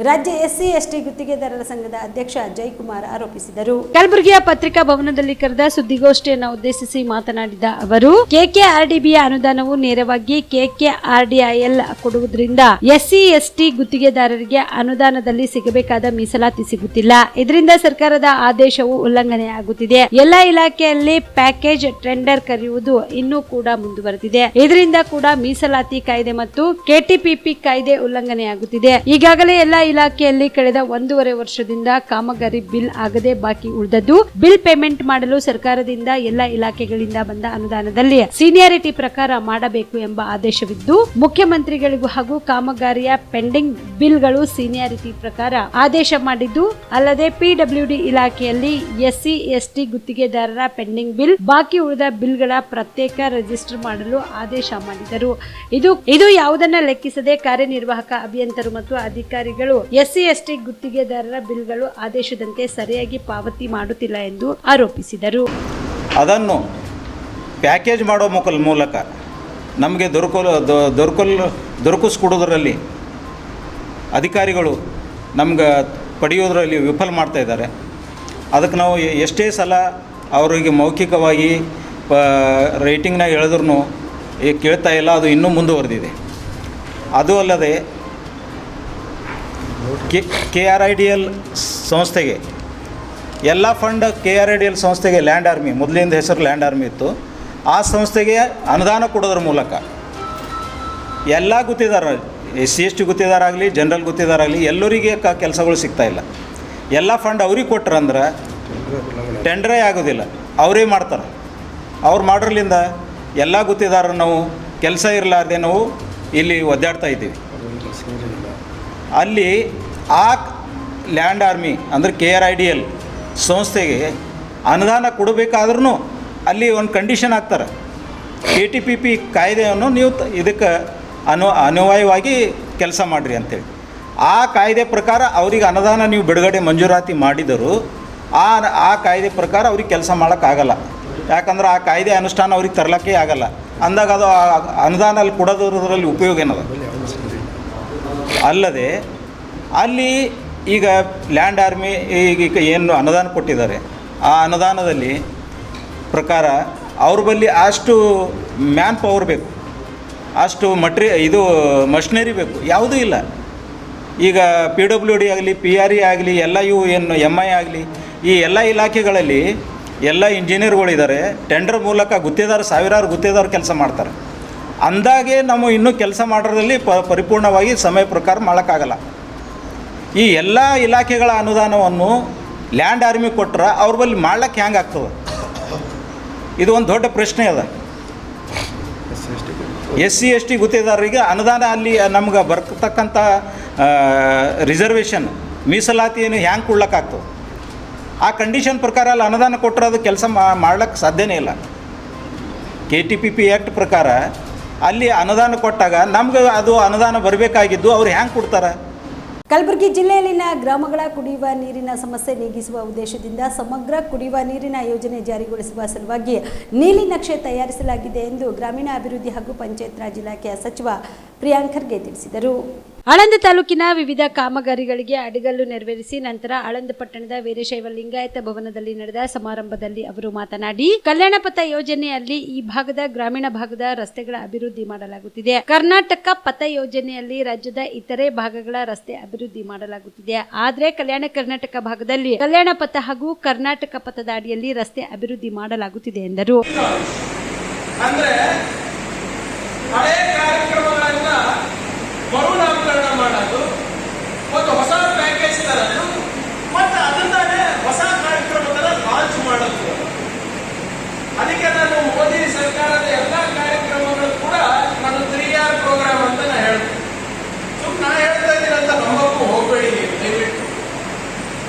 ರಾಜ್ಯ ಎಸ್ಸಿ ಎಸ್ಟಿ ಗುತ್ತಿಗೆದಾರರ ಸಂಘದ ಅಧ್ಯಕ್ಷ ಜಯಕುಮಾರ್ ಆರೋಪಿಸಿದರು. ಕಲಬುರಗಿಯ ಪತ್ರಿಕಾ ಭವನದಲ್ಲಿ ಕರೆದ ಸುದ್ದಿಗೋಷ್ಠಿಯನ್ನು ಉದ್ದೇಶಿಸಿ ಮಾತನಾಡಿದ ಅವರು, ಕೆಕೆಆರ್ಡಿಬಿಯ ಅನುದಾನವು ನೇರವಾಗಿ ಕೆಕೆಆರ್ಡಿಐಎಲ್ ಕೊಡುವುದರಿಂದ ಎಸ್ಸಿ ಎಸ್ಟಿ ಗುತ್ತಿಗೆದಾರರಿಗೆ ಅನುದಾನದಲ್ಲಿ ಸಿಗಬೇಕಾದ ಮೀಸಲಾತಿ ಸಿಗುತ್ತಿಲ್ಲ. ಇದರಿಂದ ಸರ್ಕಾರದ ಆದೇಶವು ಉಲ್ಲಂಘನೆಯಾಗುತ್ತಿದೆ. ಎಲ್ಲ ಇಲಾಖೆಯಲ್ಲಿ ಪ್ಯಾಕೇಜ್ ಟೆಂಡರ್ ಕರೆಯುವುದು ಇನ್ನೂ ಕೂಡ ಮುಂದುವರೆದಿದೆ. ಇದರಿಂದ ಕೂಡ ಮೀಸಲಾತಿ ಕಾಯ್ದೆ ಮತ್ತು ಕೆಟಿಪಿಪಿ ಕಾಯ್ದೆ ಉಲ್ಲಂಘನೆಯಾಗುತ್ತಿದೆ. ಈಗಾಗಲೇ ಎಲ್ಲ ಇಲಾಖೆಯಲ್ಲಿ ಕಳೆದ 1.5 ವರ್ಷದಿಂದ ಕಾಮಗಾರಿ ಬಿಲ್ ಆಗದೆ ಬಾಕಿ ಉಳಿದದ್ದು. ಬಿಲ್ ಪೇಮೆಂಟ್ ಮಾಡಲು ಸರ್ಕಾರದಿಂದ ಎಲ್ಲ ಇಲಾಖೆಗಳಿಂದ ಬಂದ ಅನುದಾನದಲ್ಲಿ ಸೀನಿಯಾರಿಟಿ ಪ್ರಕಾರ ಮಾಡಬೇಕು ಎಂಬ ಆದೇಶವಿದ್ದು, ಮುಖ್ಯಮಂತ್ರಿಗಳಿಗೂ ಹಾಗೂ ಕಾಮಗಾರಿಯ ಪೆಂಡಿಂಗ್ ಬಿಲ್ಗಳು ಸೀನಿಯಾರಿಟಿ ಪ್ರಕಾರ ಆದೇಶ ಮಾಡಿದ್ದು, ಅಲ್ಲದೆ ಪಿಡಬ್ಲ್ಯೂಡಿ ಇಲಾಖೆಯಲ್ಲಿ ಎಸ್ಸಿ ಎಸ್ಟಿ ಗುತ್ತಿಗೆದಾರರ ಪೆಂಡಿಂಗ್ ಬಿಲ್, ಬಾಕಿ ಉಳಿದ ಬಿಲ್ಗಳ ಪ್ರತ್ಯೇಕ ರಿಜಿಸ್ಟರ್ ಮಾಡಲು ಆದೇಶ ಮಾಡಿದರು. ಇದು ಯಾವುದನ್ನ ಲೆಕ್ಕಿಸದೆ ಕಾರ್ಯನಿರ್ವಾಹಕ ಅಭಿಯಂತರು ಮತ್ತು ಅಧಿಕಾರಿಗಳು ಎಸ್ಸಿ ಎಸ್ಟಿ ಗುತ್ತಿಗೆದಾರರ ಬಿಲ್ಗಳು ಆದೇಶದಂತೆ ಸರಿಯಾಗಿ ಪಾವತಿ ಮಾಡುತ್ತಿಲ್ಲ ಎಂದು ಆರೋಪಿಸಿದರು. ಅದನ್ನು ಪ್ಯಾಕೇಜ್ ಮಾಡೋ ಮೂಲಕ ನಮಗೆ ದೊರಕಿಸ್ಕೊಡೋದ್ರಲ್ಲಿ ಅಧಿಕಾರಿಗಳು ನಮ್ಗೆ ಪಡೆಯೋದ್ರಲ್ಲಿ ವಿಫಲ ಮಾಡ್ತಾಯಿದ್ದಾರೆ. ಅದಕ್ಕೆ ನಾವು ಎಷ್ಟೇ ಸಲ ಅವರಿಗೆ ಮೌಖಿಕವಾಗಿ ರೈಟಿಂಗ್ನಾಗ ಹೇಳಿದ್ರೂ ಕೇಳ್ತಾ ಇಲ್ಲ. ಅದು ಇನ್ನೂ ಮುಂದುವರೆದಿದೆ. ಅದು ಅಲ್ಲದೆ KRIDL ಸಂಸ್ಥೆಗೆ ಎಲ್ಲ ಫಂಡ್ KRIDL ಸಂಸ್ಥೆಗೆ ಲ್ಯಾಂಡ್ ಆರ್ಮಿ, ಮೊದಲಿಂದ ಹೆಸರು ಲ್ಯಾಂಡ್ ಆರ್ಮಿ ಇತ್ತು, ಆ ಸಂಸ್ಥೆಗೆ ಅನುದಾನ ಕೊಡೋದ್ರ ಮೂಲಕ ಎಲ್ಲ ಗುತ್ತಿದಾರ, SC/ST ಗುತ್ತಿದಾರಾಗಲಿ, ಜನರಲ್ ಗುತ್ತಿದಾರಾಗಲಿ ಎಲ್ಲರಿಗೆ ಕೆಲಸಗಳು ಸಿಗ್ತಾಯಿಲ್ಲ. ಎಲ್ಲ ಫಂಡ್ ಅವ್ರಿಗೆ ಕೊಟ್ರಂದ್ರೆ ಟೆಂಡರೇ ಆಗೋದಿಲ್ಲ, ಅವರೇ ಮಾಡ್ತಾರೆ. ಅವ್ರು ಮಾಡೋದ್ರಿಂದ ಎಲ್ಲ ಗುತ್ತಿದಾರರು ನಾವು ಕೆಲಸ ಇರಲಾರ್ದೆ ನಾವು ಇಲ್ಲಿ ಒದ್ದಾಡ್ತಾ ಇದ್ದೀವಿ. ಅಲ್ಲಿ ಆ ಲ್ಯಾಂಡ್ ಆರ್ಮಿ ಅಂದರೆ KRIDL ಸಂಸ್ಥೆಗೆ ಅನುದಾನ ಕೊಡಬೇಕಾದ್ರೂ ಅಲ್ಲಿ ಒಂದು ಕಂಡೀಷನ್ ಹಾಕ್ತಾರೆ, KTPP ಕಾಯ್ದೆಯನ್ನು ನೀವು ಇದಕ್ಕೆ ಅನ್ವಯವಾಗಿ ಕೆಲಸ ಮಾಡಿರಿ ಅಂತೇಳಿ. ಆ ಕಾಯ್ದೆ ಪ್ರಕಾರ ಅವ್ರಿಗೆ ಅನುದಾನ ನೀವು ಬಿಡುಗಡೆ ಮಂಜೂರಾತಿ ಮಾಡಿದರೂ ಆ ಕಾಯ್ದೆ ಪ್ರಕಾರ ಅವ್ರಿಗೆ ಕೆಲಸ ಮಾಡೋಕ್ಕಾಗಲ್ಲ. ಯಾಕಂದ್ರೆ ಆ ಕಾಯ್ದೆ ಅನುಷ್ಠಾನ ಅವ್ರಿಗೆ ತರಲಿಕ್ಕೆ ಆಗಲ್ಲ. ಅಂದಾಗ ಅದು ಅನುದಾನ ಅಲ್ಲಿ ಕೊಡೋದ್ರಲ್ಲಿ ಉಪಯೋಗ ಏನದ. ಅಲ್ಲದೆ ಅಲ್ಲಿ ಈಗ ಲ್ಯಾಂಡ್ ಆರ್ಮಿ ಈಗ ಏನು ಅನುದಾನ ಕೊಟ್ಟಿದ್ದಾರೆ, ಆ ಅನುದಾನದಲ್ಲಿ ಪ್ರಕಾರ ಅವ್ರ ಬಳಿ ಅಷ್ಟು ಮ್ಯಾನ್ ಪವರ್ ಬೇಕು, ಅಷ್ಟು ಮಷಿನರಿ ಬೇಕು, ಯಾವುದೂ ಇಲ್ಲ. ಈಗ PWD ಆಗಲಿ, PRE ಆಗಲಿ, ಎಲ್ಲ ಇವು ಏನು MI ಆಗಲಿ, ಈ ಎಲ್ಲ ಇಲಾಖೆಗಳಲ್ಲಿ ಎಲ್ಲ ಇಂಜಿನಿಯರ್ಗಳಿದ್ದಾರೆ. ಟೆಂಡರ್ ಮೂಲಕ ಸಾವಿರಾರು ಗುತ್ತಿದಾರ ಕೆಲಸ ಮಾಡ್ತಾರೆ. ಅಂದಾಗೆ ನಾವು ಇನ್ನೂ ಕೆಲಸ ಮಾಡೋದ್ರಲ್ಲಿ ಪರಿಪೂರ್ಣವಾಗಿ ಸಮಯ ಪ್ರಕಾರ ಮಾಡೋಕ್ಕಾಗಲ್ಲ. ಈ ಎಲ್ಲ ಇಲಾಖೆಗಳ ಅನುದಾನವನ್ನು ಲ್ಯಾಂಡ್ ಆರ್ಮಿ ಕೊಟ್ಟರೆ ಅವ್ರ ಬಳಿ ಮಾಡ್ಲಿಕ್ಕೆ ಹೆಂಗೆ ಆಗ್ತದೆ? ಇದು ಒಂದು ದೊಡ್ಡ ಪ್ರಶ್ನೆ ಅದ. SC/ST ಗುತ್ತಿದಾರರಿಗೆ ಅನುದಾನ ಅಲ್ಲಿ ನಮ್ಗೆ ಬರ್ತಕ್ಕಂಥ ರಿಸರ್ವೇಷನ್ ಮೀಸಲಾತಿಯನ್ನು ಹ್ಯಾಂಗೆ ಕೊಡ್ಲಿಕ್ಕಾಗ್ತದೆ? ಆ ಕಂಡೀಷನ್ ಪ್ರಕಾರ ಅಲ್ಲಿ ಅನುದಾನ ಕೊಟ್ಟರೆ ಅದು ಕೆಲಸ ಮಾಡ್ಲಿಕ್ಕೆ ಸಾಧ್ಯನೇ ಇಲ್ಲ. KTPP ಆ್ಯಕ್ಟ್ ಪ್ರಕಾರ ಅಲ್ಲಿ ಅನುದಾನ ಕೊಟ್ಟಾಗ ನಮ್ಗೆ ಅದು ಅನುದಾನ ಬರಬೇಕಾಗಿದ್ದು ಅವ್ರು ಹ್ಯಾಂಗೆ ಕೊಡ್ತಾರೆ? ಕಲಬುರಗಿ ಜಿಲ್ಲೆಯಲ್ಲಿನ ಗ್ರಾಮಗಳ ಕುಡಿಯುವ ನೀರಿನ ಸಮಸ್ಯೆ ನೀಗಿಸುವ ಉದ್ದೇಶದಿಂದ ಸಮಗ್ರ ಕುಡಿಯುವ ನೀರಿನ ಯೋಜನೆ ಜಾರಿಗೊಳಿಸುವ ಸಲುವಾಗಿ ನೀಲಿ ನಕ್ಷೆ ತಯಾರಿಸಲಾಗಿದೆ ಎಂದು ಗ್ರಾಮೀಣಾಭಿವೃದ್ಧಿ ಹಾಗೂ ಪಂಚಾಯತ್ ರಾಜ್ ಇಲಾಖೆಯ ಸಚಿವ ಪ್ರಿಯಾಂಕ್ ಖರ್ಗೆ ತಿಳಿಸಿದರು. ಆಳಂದ ತಾಲೂಕಿನ ವಿವಿಧ ಕಾಮಗಾರಿಗಳಿಗೆ ಅಡಿಗಲ್ಲು ನೆರವೇರಿಸಿ ನಂತರ ಆಳಂದ ಪಟ್ಟಣದ ವೀರಶೈವ ಲಿಂಗಾಯತ ಭವನದಲ್ಲಿ ನಡೆದ ಸಮಾರಂಭದಲ್ಲಿ ಅವರು ಮಾತನಾಡಿ, ಕಲ್ಯಾಣ ಪಥ ಯೋಜನೆಯಲ್ಲಿ ಈ ಭಾಗದ ಗ್ರಾಮೀಣ ಭಾಗದ ರಸ್ತೆಗಳ ಅಭಿವೃದ್ಧಿ ಮಾಡಲಾಗುತ್ತಿದೆ. ಕರ್ನಾಟಕ ಪಥ ಯೋಜನೆಯಲ್ಲಿ ರಾಜ್ಯದ ಇತರೆ ಭಾಗಗಳ ರಸ್ತೆ ಅಭಿವೃದ್ಧಿ ಮಾಡಲಾಗುತ್ತಿದೆ. ಆದರೆ ಕಲ್ಯಾಣ ಕರ್ನಾಟಕ ಭಾಗದಲ್ಲಿ ಕಲ್ಯಾಣ ಪಥ ಹಾಗೂ ಕರ್ನಾಟಕ ಪಥದ ಅಡಿಯಲ್ಲಿ ರಸ್ತೆ ಅಭಿವೃದ್ಧಿ ಮಾಡಲಾಗುತ್ತಿದೆ ಎಂದರು. ಮರುನಾಮಕರಣ ಮಾಡೋದು ಮತ್ತು ಹೊಸ ಪ್ಯಾಕೇಜ್ ತರೋದು ಮತ್ತು ಅದನ್ನೇ ಹೊಸ ಕಾರ್ಯಕ್ರಮದ ಲಾಂಚ್ ಮಾಡೋದು. ಅದಕ್ಕೆ ನಾನು ಮೋದಿ ಸರ್ಕಾರದ ಎಲ್ಲ ಕಾರ್ಯಕ್ರಮಗಳು ಕೂಡ ನಾನು 3R ಪ್ರೋಗ್ರಾಮ್ ಅಂತ ನಾನು ಹೇಳ್ತೀನಿ. ನಾ ಹೇಳ್ತಾ ಇದ್ದೀನಿ ಅಂತ ನಂಬಕ್ಕೂ ಹೋಗಬೇಡಿ, ದಯವಿಟ್ಟು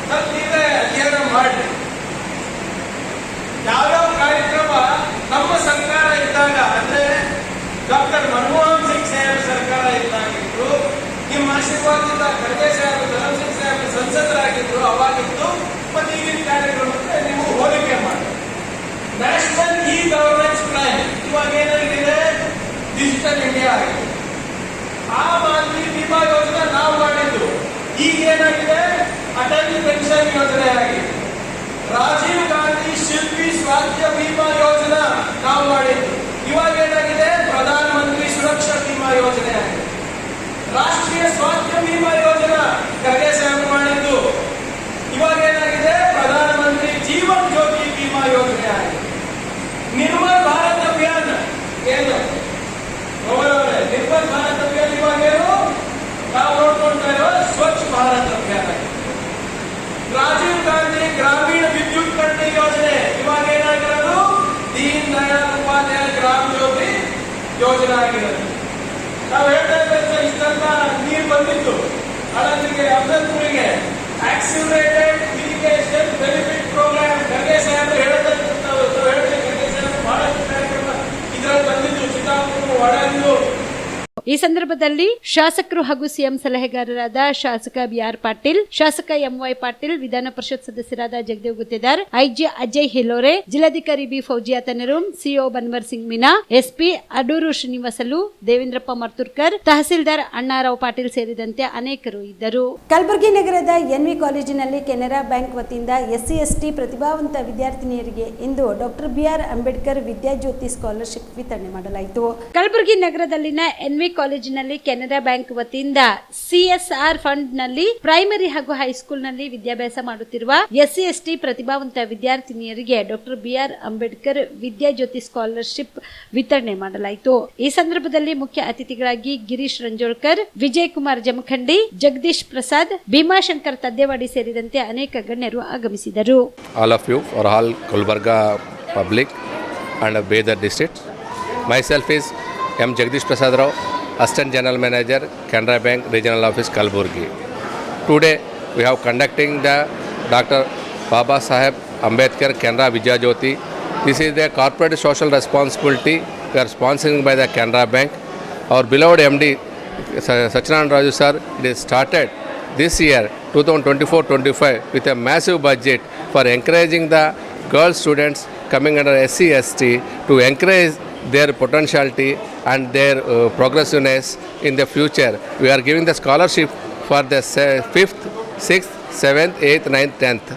ಸ್ವಲ್ಪ ನೀವೇ ಅಧ್ಯಯನ ಮಾಡಿ. ಯಾವ್ಯಾವ ಕಾರ್ಯಕ್ರಮ ನಮ್ಮ ಸರ್ಕಾರ ಇದ್ದಾಗ ಅಂದ್ರೆ ಡಾಕ್ಟರ್ ಮನಮೋಹನ್ ಸಿಂಗ್ ಸಾಹೇಬ್ ಸರ್ಕಾರ ಇದ್ದಾಗಿದ್ರು, ನಿಮ್ಮ ಆಶೀರ್ವಾದದಿಂದ ಖರ್ಗೆ ಸಾಹೇಬ್, ಧರ್ಮಸಿಂಗ್ ಸಾಹೇಬ್ ಸಂಸದರಾಗಿದ್ರು ಅವಾಗಿತ್ತು. ಮತ್ತೆ ಈಗಿನ ಕಾರ್ಯಕ್ರಮಕ್ಕೆ ನೀವು ಹೋಲಿಕೆ ಮಾಡಿ. ನ್ಯಾಷನಲ್ ಗವರ್ನೆನ್ಸ್ ಪ್ಲಾನ್ ಇವಾಗ ಏನಾಗಿದೆ, ಡಿಜಿಟಲ್ ಇಂಡಿಯಾ ಆಗಿದೆ. ಆಮ್ ಆದ್ಮಿ ವಿಮಾ ಯೋಜನೆ ನಾವು ಮಾಡಿದ್ದು, ಈಗ ಏನಾಗಿದೆ ಅಟಲ್ ಪೆನ್ಷನ್ ಯೋಜನೆ ಆಗಿದೆ. ರಾಜೀವ್ ಗಾಂಧಿ ಶಿಲ್ಪಿ ಸ್ವಾಸ್ಥ್ಯ ವಿಮಾ ಯೋಜನಾ ನಾವು ಮಾಡಿದ್ದು, ಇವಾಗ ಏನಾಗಿದೆ ಪ್ರಧಾನ ಮಂತ್ರಿ ಸುರಕ್ಷಾ ವಿಮಾ ಯೋಜನೆ ಆಗಿದೆ. ರಾಷ್ಟ್ರೀಯ ಸ್ವಾಸ್ಥ್ಯ ವಿಮಾ ಯೋಜನಾ ಖರ್ಗೆ ಸಾಹೇಬ್ ಮಾಡಿದ್ದು, ಇವಾಗ ಏನಾಗಿದೆ ಪ್ರಧಾನ ಮಂತ್ರಿ ಜೀವನ್ ಜ್ಯೋತಿ ವಿಮಾ ಯೋಜನೆ ಆಗಿದೆ. ನಿರ್ಮಲ್ ಭಾರತ್ ಅಭಿಯಾನ ಏನು ನಿರ್ಮಲ್ ಭಾರತ್ ಅಭಿಯಾನ ಇವಾಗ ಏನು ನಾವು ನೋಡ್ಕೊಳ್ತಾ ಇರೋ ಸ್ವಚ್ಛ ಭಾರತ್ ಅಭಿಯಾನ. ರಾಜೀವ್ ಗಾಂಧಿ ಗ್ರಾಮೀಣ ವಿದ್ಯುತ್ ಕಟ್ಟೆ ಯೋಜನೆ ಇವಾಗ ಏನಾಗಿರೋದು ದೀನ್ ದಯಾಳ್ ಉಪಾಧ್ಯಾಯ ಗ್ರಾಮ ಜ್ಯೋತಿ ಯೋಜನೆ ಆಗಿರೋದು. ನಾವು ಹೇಳ್ತಾ ಇದ್ದ ಇಷ್ಟಂತ ನೀರು ಬಂದಿತ್ತು ಅಳಂದಿಗೆ ಅಫ್ಜಲ್ಪುರಿಗೆ accelerated irrigation benefit program Kharge Saheb ಹೇಳ್ತಾರೆ. ಖರ್ಗೆ ಸಾಹೇಬ್ ಬಹಳಷ್ಟು ಕಾರ್ಯಕ್ರಮ ಇದರಲ್ಲಿ ಬಂದಿತ್ತು, ಚಿತ್ತಾಪುರ, ಒಳಂದು. ಈ ಸಂದರ್ಭದಲ್ಲಿ ಶಾಸಕರು ಹಾಗೂ ಸಿಎಂ ಸಲಹೆಗಾರರಾದ ಶಾಸಕ ಬಿಆರ್ ಪಾಟೀಲ್, ಶಾಸಕ ಎಂವೈ ಪಾಟೀಲ್, ವಿಧಾನ ಪರಿಷತ್ ಸದಸ್ಯರಾದ ಜಗದೇವ್ ಗುತ್ತೇದಾರ್, ಐಜಿ ಅಜಯ್ ಹಿಲೋರೆ, ಜಿಲ್ಲಾಧಿಕಾರಿ ಬಿ ಫೌಜಿಯಾ ತನರೂಮ್, ಸಿಒ ಬನ್ವರ್ ಸಿಂಗ್ ಮೀನಾ, ಎಸ್ಪಿ ಅಡೂರು ಶ್ರೀನಿವಾಸಲು, ದೇವೇಂದ್ರಪ್ಪ ಮರ್ತುರ್ಕರ್, ತಹಸೀಲ್ದಾರ್ ಅಣ್ಣಾರಾವ್ ಪಾಟೀಲ್ ಸೇರಿದಂತೆ ಅನೇಕರು ಇದ್ದರು. ಕಲಬುರಗಿ ನಗರದ ಎನ್ವಿ ಕಾಲೇಜಿನಲ್ಲಿ ಕೆನರಾ ಬ್ಯಾಂಕ್ ವತಿಯಿಂದ SC/ST ಪ್ರತಿಭಾವಂತ ವಿದ್ಯಾರ್ಥಿನಿಯರಿಗೆ ಇಂದು doctor B R Ambedkar Vidyajyoti scholarship ವಿತರಣೆ ಮಾಡಲಾಯಿತು. ಕಲಬುರಗಿ ನಗರದಲ್ಲಿನ ಎನ್ವಿ ಕಾಲೇಜಿನಲ್ಲಿ ಕೆನರಾ ಬ್ಯಾಂಕ್ ವತಿಯಿಂದ CSR ಫಂಡ್ ನಲ್ಲಿ ಪ್ರೈಮರಿ ಹಾಗೂ ಹೈಸ್ಕೂಲ್ನಲ್ಲಿ ವಿದ್ಯಾಭ್ಯಾಸ ಮಾಡುತ್ತಿರುವ SC/ST ಪ್ರತಿಭಾವಂತ ವಿದ್ಯಾರ್ಥಿನಿಯರಿಗೆ doctor B R Ambedkar Vidyajyoti scholarship ವಿತರಣೆ ಮಾಡಲಾಯಿತು. ಈ ಸಂದರ್ಭದಲ್ಲಿ ಮುಖ್ಯ ಅತಿಥಿಗಳಾಗಿ ಗಿರೀಶ್ ರಂಜೋಳ್ಕರ್, ವಿಜಯ್ ಕುಮಾರ್ ಜಮಖಂಡಿ, ಜಗದೀಶ್ ಪ್ರಸಾದ್, ಭೀಮಾಶಂಕರ್ ತದ್ದೇವಾಡಿ ಸೇರಿದಂತೆ ಅನೇಕ ಗಣ್ಯರು ಆಗಮಿಸಿದರು. All of you for all Gulbarga public and Bidar district. Myself is M. Jagdish Prasad Rao, Assistant General Manager, Canara Bank Regional Office, Kalaburgi. Today we have conducting the Dr. Baba Saheb Ambedkar Canara Vidyajyoti. This is the corporate social responsibility we are sponsoring by the Canara Bank. Our beloved MD Sachinand Raju sir, it is started this year 2024-25 with a massive budget for encouraging the girl students coming under SC/ST to encourage their potentiality and their progressiveness in the future. We are giving the scholarship for the 5th, 6th, 7th, 8th, 9th, 10th.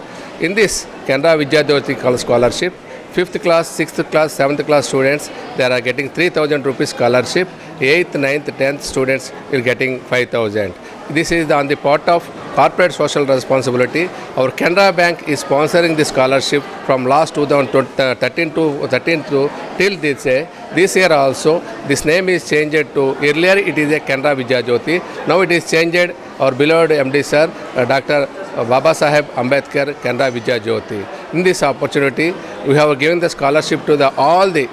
In this Canara Vidyajyoti scholarship, 5th class, 6th class, 7th class students, they are getting 3,000 rupees scholarship. 8th, 9th, 10th students are getting 5,000. This is on the part of corporate social responsibility. Our Canara Bank is sponsoring this scholarship from last 2013 to till this year also. This name is changed to, earlier it is a Canara Vidyajyoti. Now it is changed, our beloved MD sir, Dr. Baba Saheb Ambedkar Canara Vidyajyoti. In this opportunity, we have given the scholarship to all the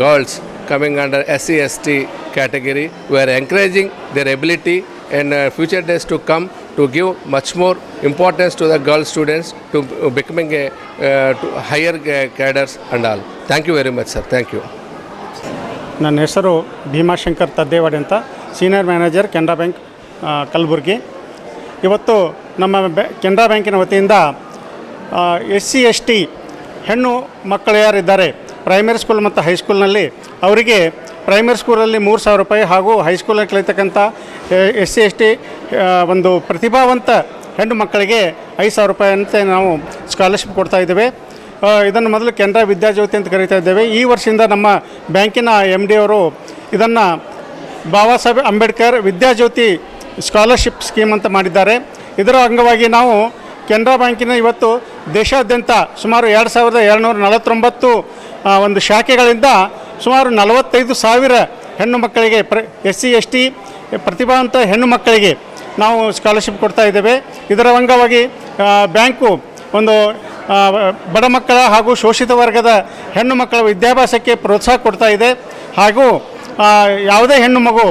girls coming under SC/ST category. We are encouraging their ability in future days to come to give much more importance to the girl students to becoming a to higher cadres and all. Thank you very much, sir. Thank you. ನನ್ನ ಹೆಸರು ಭೀಮಾಶಂಕರ್ ತದ್ದೇವಾಡಿ ಅಂತ, senior manager Canara bank Kalaburagi. ಇವತ್ತು ನಮ್ಮ ಕೆನರಾ ಬ್ಯಾಂಕಿನ ವತಿಯಿಂದ SC/ST ಹೆಣ್ಣು ಮಕ್ಕಳು ಯಾರಿದ್ದಾರೆ ಪ್ರೈಮರಿ ಸ್ಕೂಲ್ ಮತ್ತು ಹೈಸ್ಕೂಲ್ನಲ್ಲಿ ಅವರಿಗೆ ಪ್ರೈಮರಿ ಸ್ಕೂಲಲ್ಲಿ 3,000 ರೂಪಾಯಿ ಹಾಗೂ ಹೈಸ್ಕೂಲಲ್ಲಿ ಕಲಿತಕ್ಕಂಥ SC/ST ಒಂದು ಪ್ರತಿಭಾವಂತ ಹೆಣ್ಣು ಮಕ್ಕಳಿಗೆ 5,000 ರೂಪಾಯಿ ಅಂತ ನಾವು ಸ್ಕಾಲರ್ಶಿಪ್ ಕೊಡ್ತಾ ಇದ್ದೇವೆ. ಇದನ್ನು ಮೊದಲು ಕೆನರಾ ವಿದ್ಯಾಜ್ಯೋತಿ ಅಂತ ಕರೀತಾ ಇದ್ದೇವೆ. ಈ ವರ್ಷದಿಂದ ನಮ್ಮ ಬ್ಯಾಂಕಿನ MD ಅವರು ಇದನ್ನು ಬಾಬಾ ಸಾಹೇಬ್ ಅಂಬೇಡ್ಕರ್ ವಿದ್ಯಾಜ್ಯೋತಿ ಸ್ಕಾಲರ್ಶಿಪ್ ಸ್ಕೀಮ್ ಅಂತ ಮಾಡಿದ್ದಾರೆ. ಇದರ ಅಂಗವಾಗಿ ನಾವು ಕೆನರಾ ಬ್ಯಾಂಕಿನ ಇವತ್ತು ದೇಶಾದ್ಯಂತ ಸುಮಾರು 2,249 ಒಂದು ಶಾಖೆಗಳಿಂದ ಸುಮಾರು 45,000 ಹೆಣ್ಣು ಮಕ್ಕಳಿಗೆ SC/ST ಪ್ರತಿಭಾವಂತ ಹೆಣ್ಣು ಮಕ್ಕಳಿಗೆ ನಾವು ಸ್ಕಾಲರ್ಶಿಪ್ ಕೊಡ್ತಾ ಇದ್ದೇವೆ. ಇದರ ಅಂಗವಾಗಿ ಬ್ಯಾಂಕು ಒಂದು ಬಡ ಮಕ್ಕಳ ಹಾಗೂ ಶೋಷಿತ ವರ್ಗದ ಹೆಣ್ಣು ಮಕ್ಕಳ ವಿದ್ಯಾಭ್ಯಾಸಕ್ಕೆ ಪ್ರೋತ್ಸಾಹ ಕೊಡ್ತಾ ಇದೆ. ಹಾಗೂ ಯಾವುದೇ ಹೆಣ್ಣು ಮಗು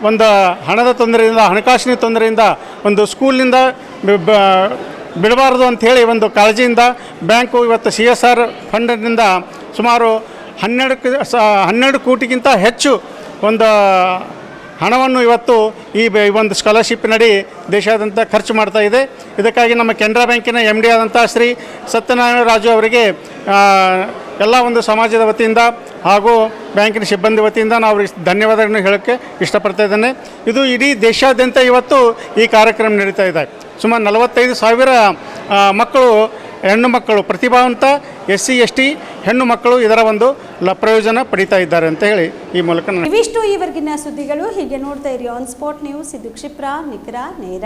ಒಂದು ಹಣದ ತೊಂದರೆಯಿಂದ, ಹಣಕಾಸಿನ ತೊಂದರೆಯಿಂದ ಒಂದು ಸ್ಕೂಲ್ನಿಂದ ಬಿಡಬಾರ್ದು ಅಂಥೇಳಿ ಒಂದು ಕಾಳಜಿಯಿಂದ ಬ್ಯಾಂಕು ಇವತ್ತು CSR ಫಂಡ್ನಿಂದ ಸುಮಾರು 12 ಕೋಟಿಗಿಂತ ಹೆಚ್ಚು ಒಂದು ಹಣವನ್ನು ಇವತ್ತು ಈ ಒಂದು ಸ್ಕಾಲರ್ಶಿಪ್ನಡಿ ದೇಶಾದ್ಯಂತ ಖರ್ಚು ಮಾಡ್ತಾ ಇದೆ. ಇದಕ್ಕಾಗಿ ನಮ್ಮ ಕೆನರಾ ಬ್ಯಾಂಕಿನ MD ಆದಂಥ ಶ್ರೀ ಸತ್ಯನಾರಾಯಣ ರಾಜು ಅವರಿಗೆ ಎಲ್ಲ ಒಂದು ಸಮಾಜದ ವತಿಯಿಂದ ಹಾಗೂ ಬ್ಯಾಂಕಿನ ಸಿಬ್ಬಂದಿ ವತಿಯಿಂದ ನಾವು ಧನ್ಯವಾದಗಳನ್ನು ಹೇಳೋಕ್ಕೆ ಇಷ್ಟಪಡ್ತಾ ಇದ್ದೇನೆ. ಇದು ಇಡೀ ದೇಶಾದ್ಯಂತ ಇವತ್ತು ಈ ಕಾರ್ಯಕ್ರಮ ನಡೀತಾ ಇದೆ. ಸುಮಾರು 45,000 ಮಕ್ಕಳು, ಹೆಣ್ಣು ಮಕ್ಕಳು, ಪ್ರತಿಭಾವಂತ SC/ST ಹೆಣ್ಣು ಮಕ್ಕಳು ಇದರ ಒಂದು ಪ್ರಯೋಜನ ಪಡೀತಾ ಇದ್ದಾರೆ ಅಂತ ಹೇಳಿ ಈ ಮೂಲಕ ಇವಿಷ್ಟು ಈವರೆಗಿನ ಸುದ್ದಿಗಳು. ಹೀಗೆ ನೋಡ್ತಾ ಇರಿ ಆನ್ ಸ್ಪಾಟ್ ನ್ಯೂಸ್. ಇದು ಕ್ಷಿಪ್ರ, ನಿಖರ, ನೇರ.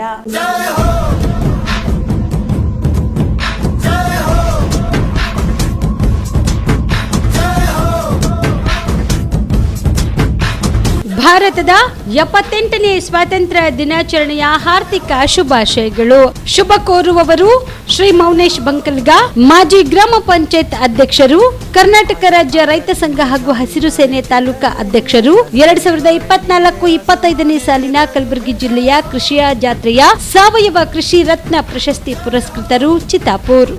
ಭಾರತದ 78ನೇ ಸ್ವಾತಂತ್ರ್ಯ ದಿನಾಚರಣೆಯ ಹಾರ್ದಿಕ ಶುಭಾಶಯಗಳು. ಶುಭ ಕೋರುವವರು ಶ್ರೀ ಮೌನೇಶ್ ಬಂಕಲ್ಗ, ಮಾಜಿ ಗ್ರಾಮ ಪಂಚಾಯತ್ ಅಧ್ಯಕ್ಷರು, ಕರ್ನಾಟಕ ರಾಜ್ಯ ರೈತ ಸಂಘ ಹಾಗೂ ಹಸಿರು ಸೇನೆ ತಾಲೂಕಾ ಅಧ್ಯಕ್ಷರು, 2024-25ನೇ ಸಾಲಿನ ಕಲಬುರಗಿ ಜಿಲ್ಲೆಯ ಕೃಷಿಯ ಜಾತ್ರೆಯ ಸಾವಯವ ಕೃಷಿ ರತ್ನ ಪ್ರಶಸ್ತಿ ಪುರಸ್ಕೃತರು, ಚಿತ್ತಾಪುರ್.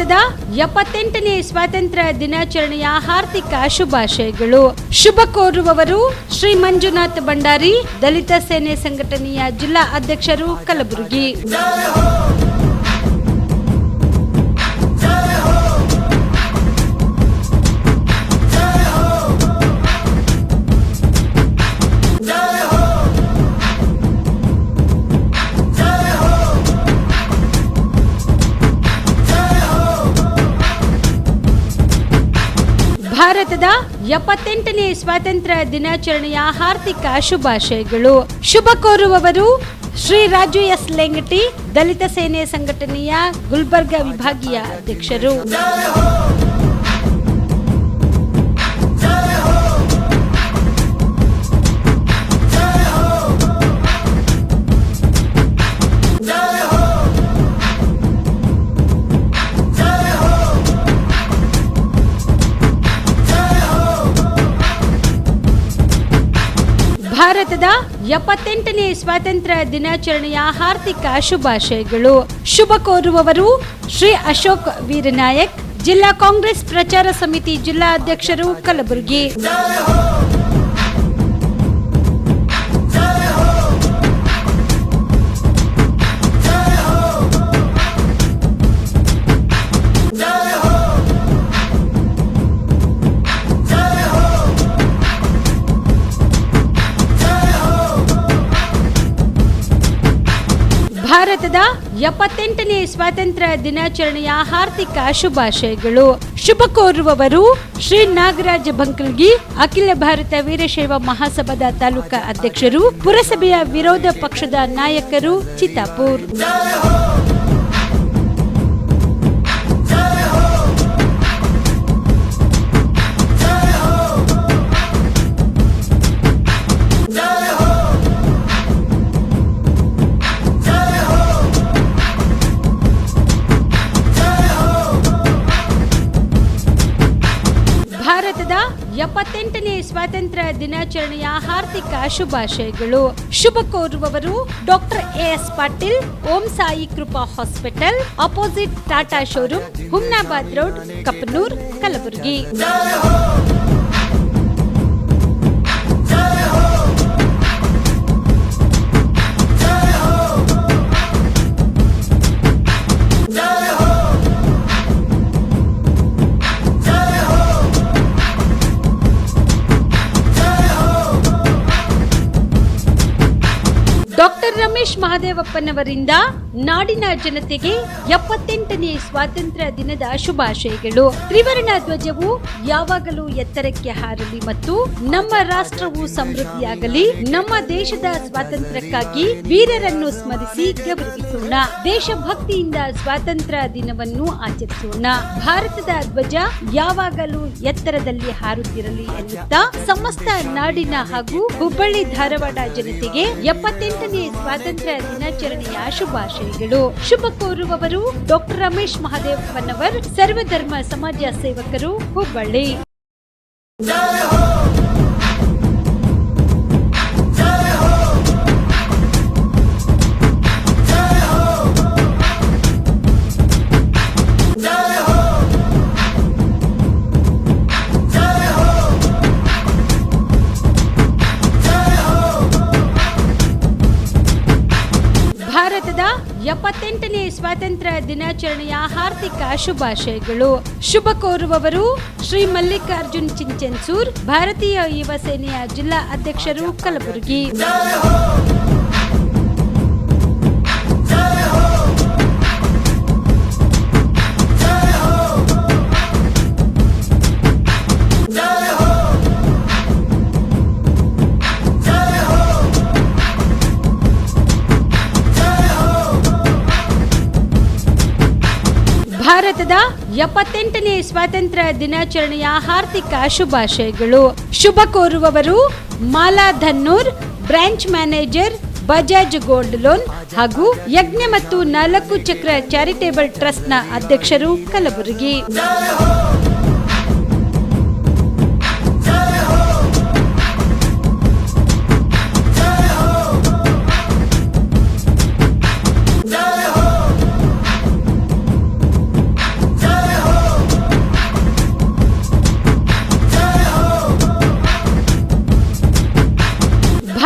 ಭಾರತದ 78ನೇ ಸ್ವಾತಂತ್ರ್ಯ ದಿನಾಚರಣೆಯ ಹಾರ್ದಿಕ ಶುಭಾಶಯಗಳು. ಶುಭ ಕೋರುವವರು ಶ್ರೀ ಮಂಜುನಾಥ್ ಭಂಡಾರಿ, ದಲಿತ ಸೇನೆ ಸಂಘಟನೆಯ ಜಿಲ್ಲಾ ಅಧ್ಯಕ್ಷರು, ಕಲಬುರಗಿ. ಭಾರತದ 78ನೇ ಸ್ವಾತಂತ್ರ್ಯ ದಿನಾಚರಣೆಯ ಹಾರ್ದಿಕ ಶುಭಾಶಯಗಳು. ಶುಭ ಕೋರುವವರು ಶ್ರೀ ರಾಜು ಎಸ್ ಲೆಂಗಟಿ, ದಲಿತ ಸೇನೆ ಸಂಘಟನೆಯ ಗುಲ್ಬರ್ಗ ವಿಭಾಗೀಯ ಅಧ್ಯಕ್ಷರು. ಭಾರತದ 78ನೇ ಸ್ವಾತಂತ್ರ್ಯ ದಿನಾಚರಣೆಯ ಹಾರ್ದಿಕ ಶುಭಾಶಯಗಳು. ಶುಭ ಕೋರುವವರು ಶ್ರೀ ಅಶೋಕ್ ವೀರನಾಯಕ್, ಜಿಲ್ಲಾ ಕಾಂಗ್ರೆಸ್ ಪ್ರಚಾರ ಸಮಿತಿ ಜಿಲ್ಲಾ ಅಧ್ಯಕ್ಷರು, ಕಲಬುರಗಿ. ಭಾರತದ 78ನೇ ಸ್ವಾತಂತ್ರ್ಯ ದಿನಾಚರಣೆಯ ಹಾರ್ದಿಕ ಶುಭಾಶಯಗಳು. ಶುಭ ಕೋರುವವರು ಶ್ರೀ ನಾಗರಾಜ್ ಬಂಕಲ್ಗಿ, ಅಖಿಲ ಭಾರತ ವೀರಶೈವ ಮಹಾಸಭಾದ ತಾಲೂಕಾ ಅಧ್ಯಕ್ಷರು, ಪುರಸಭೆಯ ವಿರೋಧ ಪಕ್ಷದ ನಾಯಕರು, ಚಿತ್ತಾಪುರ್. ಭಾರತದ 78ನೇ ಸ್ವಾತಂತ್ರ್ಯ ದಿನಾಚರಣೆಯ ಹಾರ್ದಿಕ ಶುಭಾಶಯಗಳು. ಶುಭ ಕೋರುವವರು doctor S Patil, Om Sai Krupa hospital, opposite Tata showroom, Humnabad road, Kapnoor, Kalaburagi. Doctor Ramesh ಮಹದೇವಪ್ಪನವರಿಂದ ನಾಡಿನ ಜನತೆಗೆ 78ನೇ ಸ್ವಾತಂತ್ರ್ಯ ದಿನದ ಶುಭಾಶಯಗಳು. ತ್ರಿವರ್ಣ ಧ್ವಜವು ಯಾವಾಗಲೂ ಎತ್ತರಕ್ಕೆ ಹಾರಲಿ ಮತ್ತು ನಮ್ಮ ರಾಷ್ಟ್ರವು ಸಮೃದ್ಧಿಯಾಗಲಿ. ನಮ್ಮ ದೇಶದ ಸ್ವಾತಂತ್ರ್ಯಕ್ಕಾಗಿ ವೀರರನ್ನು ಸ್ಮರಿಸಿ ಗೌರವಿಸೋಣ. ದೇಶಭಕ್ತಿಯಿಂದ ಸ್ವಾತಂತ್ರ್ಯ ದಿನವನ್ನು ಆಚರಿಸೋಣ. ಭಾರತದ ಧ್ವಜ ಯಾವಾಗಲೂ ಎತ್ತರದಲ್ಲಿ ಹಾರುತ್ತಿರಲಿ ಎನ್ನುತ್ತಾ ಸಮಸ್ತ ನಾಡಿನ ಹಾಗೂ ಹುಬ್ಬಳ್ಳಿ ಧಾರವಾಡ ಜನತೆಗೆ 78ನೇ ಸ್ವಾತಂತ್ರ್ಯ ದಿನಾಚರಣೆಯ ಶುಭಾಶಯಗಳು. ಶುಭ ಕೋರುವವರು ಡಾಕ್ಟರ್ ರಮೇಶ್ ಮಹದೇವಪ್ಪನವರ್, ಸರ್ವಧರ್ಮ ಸಮಾಜ ಸೇವಕರು, ಹುಬ್ಬಳ್ಳಿ. ಭಾರತದ 78ನೇ ಸ್ವಾತಂತ್ರ್ಯ ದಿನಾಚರಣೆಯ ಹಾರ್ದಿಕ ಶುಭಾಶಯಗಳು. ಶುಭ ಕೋರುವವರು ಶ್ರೀ ಮಲ್ಲಿಕಾರ್ಜುನ್ ಚಿಂಚನ್ಸೂರ್, ಭಾರತೀಯ ಯುವ ಸೇನೆಯ ಜಿಲ್ಲಾ ಅಧ್ಯಕ್ಷರು, ಕಲಬುರಗಿ. ಭಾರತದ 78ನೇ ಸ್ವಾತಂತ್ರ್ಯ ದಿನಾಚರಣೆಯ ಹಾರ್ದಿಕ ಶುಭಾಶಯಗಳು. ಶುಭ ಕೋರುವವರು Mala Dhannur, branch manager, Bajaj gold loan ಹಾಗೂ ಯಜ್ಞ ಮತ್ತು 4 ಚಕ್ರ ಚಾರಿಟೇಬಲ್ ಟ್ರಸ್ಟ್ನ ಅಧ್ಯಕ್ಷರು, ಕಲಬುರಗಿ.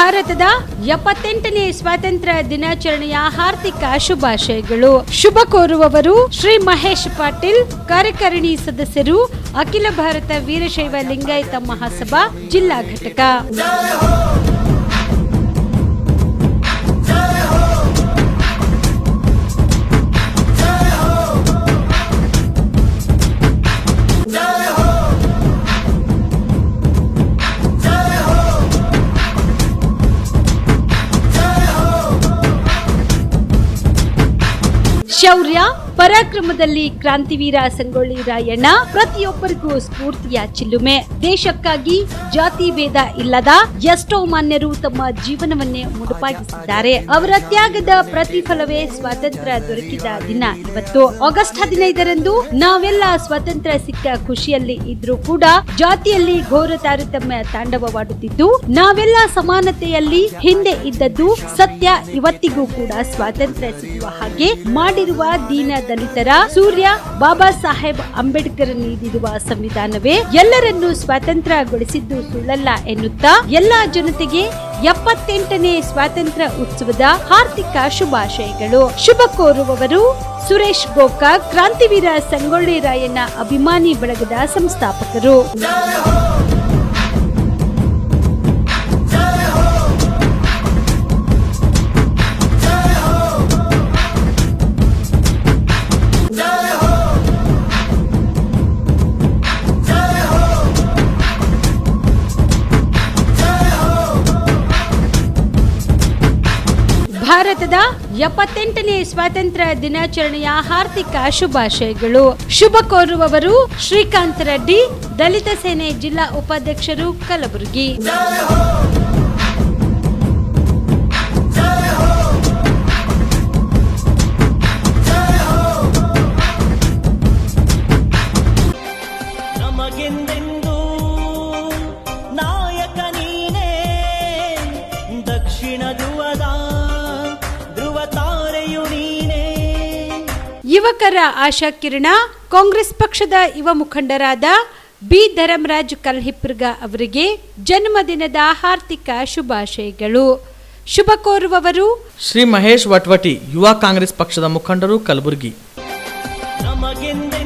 ಭಾರತದ 78ನೇ ಸ್ವಾತಂತ್ರ್ಯ ದಿನಾಚರಣೆಯ ಹಾರ್ದಿಕ ಶುಭಾಶಯಗಳು. ಶುಭ ಕೋರುವವರು ಶ್ರೀ ಮಹೇಶ್ ಪಾಟೀಲ್, ಕಾರ್ಯಕಾರಿಣಿ ಸದಸ್ಯರು, ಅಖಿಲ ಭಾರತ ವೀರಶೈವ ಲಿಂಗಾಯತ ಮಹಾಸಭಾ ಜಿಲ್ಲಾ ಘಟಕ. ಶೌರ್ಯ ಪರಾಕ್ರಮದಲ್ಲಿ ಕ್ರಾಂತಿವೀರ ಸಂಗೊಳ್ಳಿ ರಾಯಣ್ಣ ಪ್ರತಿಯೊಬ್ಬರಿಗೂ ಸ್ಫೂರ್ತಿಯ ಚಿಲ್ಲುಮೆ. ದೇಶಕ್ಕಾಗಿ ಜಾತಿ ಭೇದ ಇಲ್ಲದ ಎಷ್ಟೋ ಮಾನ್ಯರು ತಮ್ಮ ಜೀವನವನ್ನೇ ಮುಡುಪಾಗಿಸಿದ್ದಾರೆ. ಅವರ ತ್ಯಾಗದ ಪ್ರತಿಫಲವೇ ಸ್ವಾತಂತ್ರ್ಯ ದೊರಕಿದ ದಿನ ಇವತ್ತು. ಆಗಸ್ಟ್ 15ರಂದು ನಾವೆಲ್ಲ ಸ್ವಾತಂತ್ರ್ಯ ಸಿಕ್ಕ ಖುಷಿಯಲ್ಲಿ ಇದ್ರೂ ಕೂಡ ಜಾತಿಯಲ್ಲಿ ಘೋರ ತಾರತಮ್ಯ ತಾಂಡವವಾಡುತ್ತಿದ್ದು, ನಾವೆಲ್ಲ ಸಮಾನತೆಯಲ್ಲಿ ಹಿಂದೆ ಇದ್ದದ್ದು ಸತ್ಯ. ಇವತ್ತಿಗೂ ಕೂಡ ಸ್ವಾತಂತ್ರ್ಯ ಸಿಗುವ ಹಾಗೆ ಮಾಡಿರುವ ದೀನ ದಲಿತರ ಸೂರ್ಯ ಬಾಬಾ ಸಾಹೇಬ್ ಅಂಬೇಡ್ಕರ್ ನೀಡಿರುವ ಸಂವಿಧಾನವೇ ಎಲ್ಲರನ್ನೂ ಸ್ವಾತಂತ್ರ್ಯಗೊಳಿಸಿದ್ದು ಸುಳ್ಳಲ್ಲ ಎನ್ನುತ್ತಾ ಎಲ್ಲಾ ಜನತೆಗೆ 78ನೇ ಸ್ವಾತಂತ್ರ್ಯ ಉತ್ಸವದ ಹಾರ್ದಿಕ ಶುಭಾಶಯಗಳು. ಶುಭ ಕೋರುವವರು ಸುರೇಶ್ ಗೋಕಾಕ್, ಕ್ರಾಂತಿವೀರ ಸಂಗೊಳ್ಳಿ ರಾಯಣ್ಣ ಅಭಿಮಾನಿ ಬಳಗದ ಸಂಸ್ಥಾಪಕರು. ಭಾರತದ 78ನೇ ಸ್ವಾತಂತ್ರ್ಯ ದಿನಾಚರಣೆಯ ಹಾರ್ದಿಕ ಶುಭಾಶಯಗಳು. ಶುಭ ಕೋರುವವರು ಶ್ರೀಕಾಂತ್ ರೆಡ್ಡಿ, ದಲಿತ ಸೇನೆ ಜಿಲ್ಲಾ ಉಪಾಧ್ಯಕ್ಷರು, ಕಲಬುರಗಿ. ನಮಗೆಂದೆಂದೂ ನಾಯಕ ನೀನೇ, ದಕ್ಷಿಣ ಧ್ರುವದ ಧ್ರುವ ತಾರೆಯು ನೀನೇ. ಯುವಕರ ಆಶಾ ಕಿರಣ ಕಾಂಗ್ರೆಸ್ ಪಕ್ಷದ ಯುವ ಮುಖಂಡರಾದ ಬಿ ಧರ್ಮರಾಜ್ ಕಲ್ಹಿಪ್ರಗ ಅವರಿಗೆ ಜನ್ಮದಿನದ ಹಾರ್ದಿಕ ಶುಭಾಶಯಗಳು. ಶುಭ ಕೋರುವವರು ಶ್ರೀ ಮಹೇಶ್ ವಟ್ವಟಿ, ಯುವ ಕಾಂಗ್ರೆಸ್ ಪಕ್ಷದ ಮುಖಂಡರು, ಕಲಬುರಗಿ. ನಮಗೆಂದೆ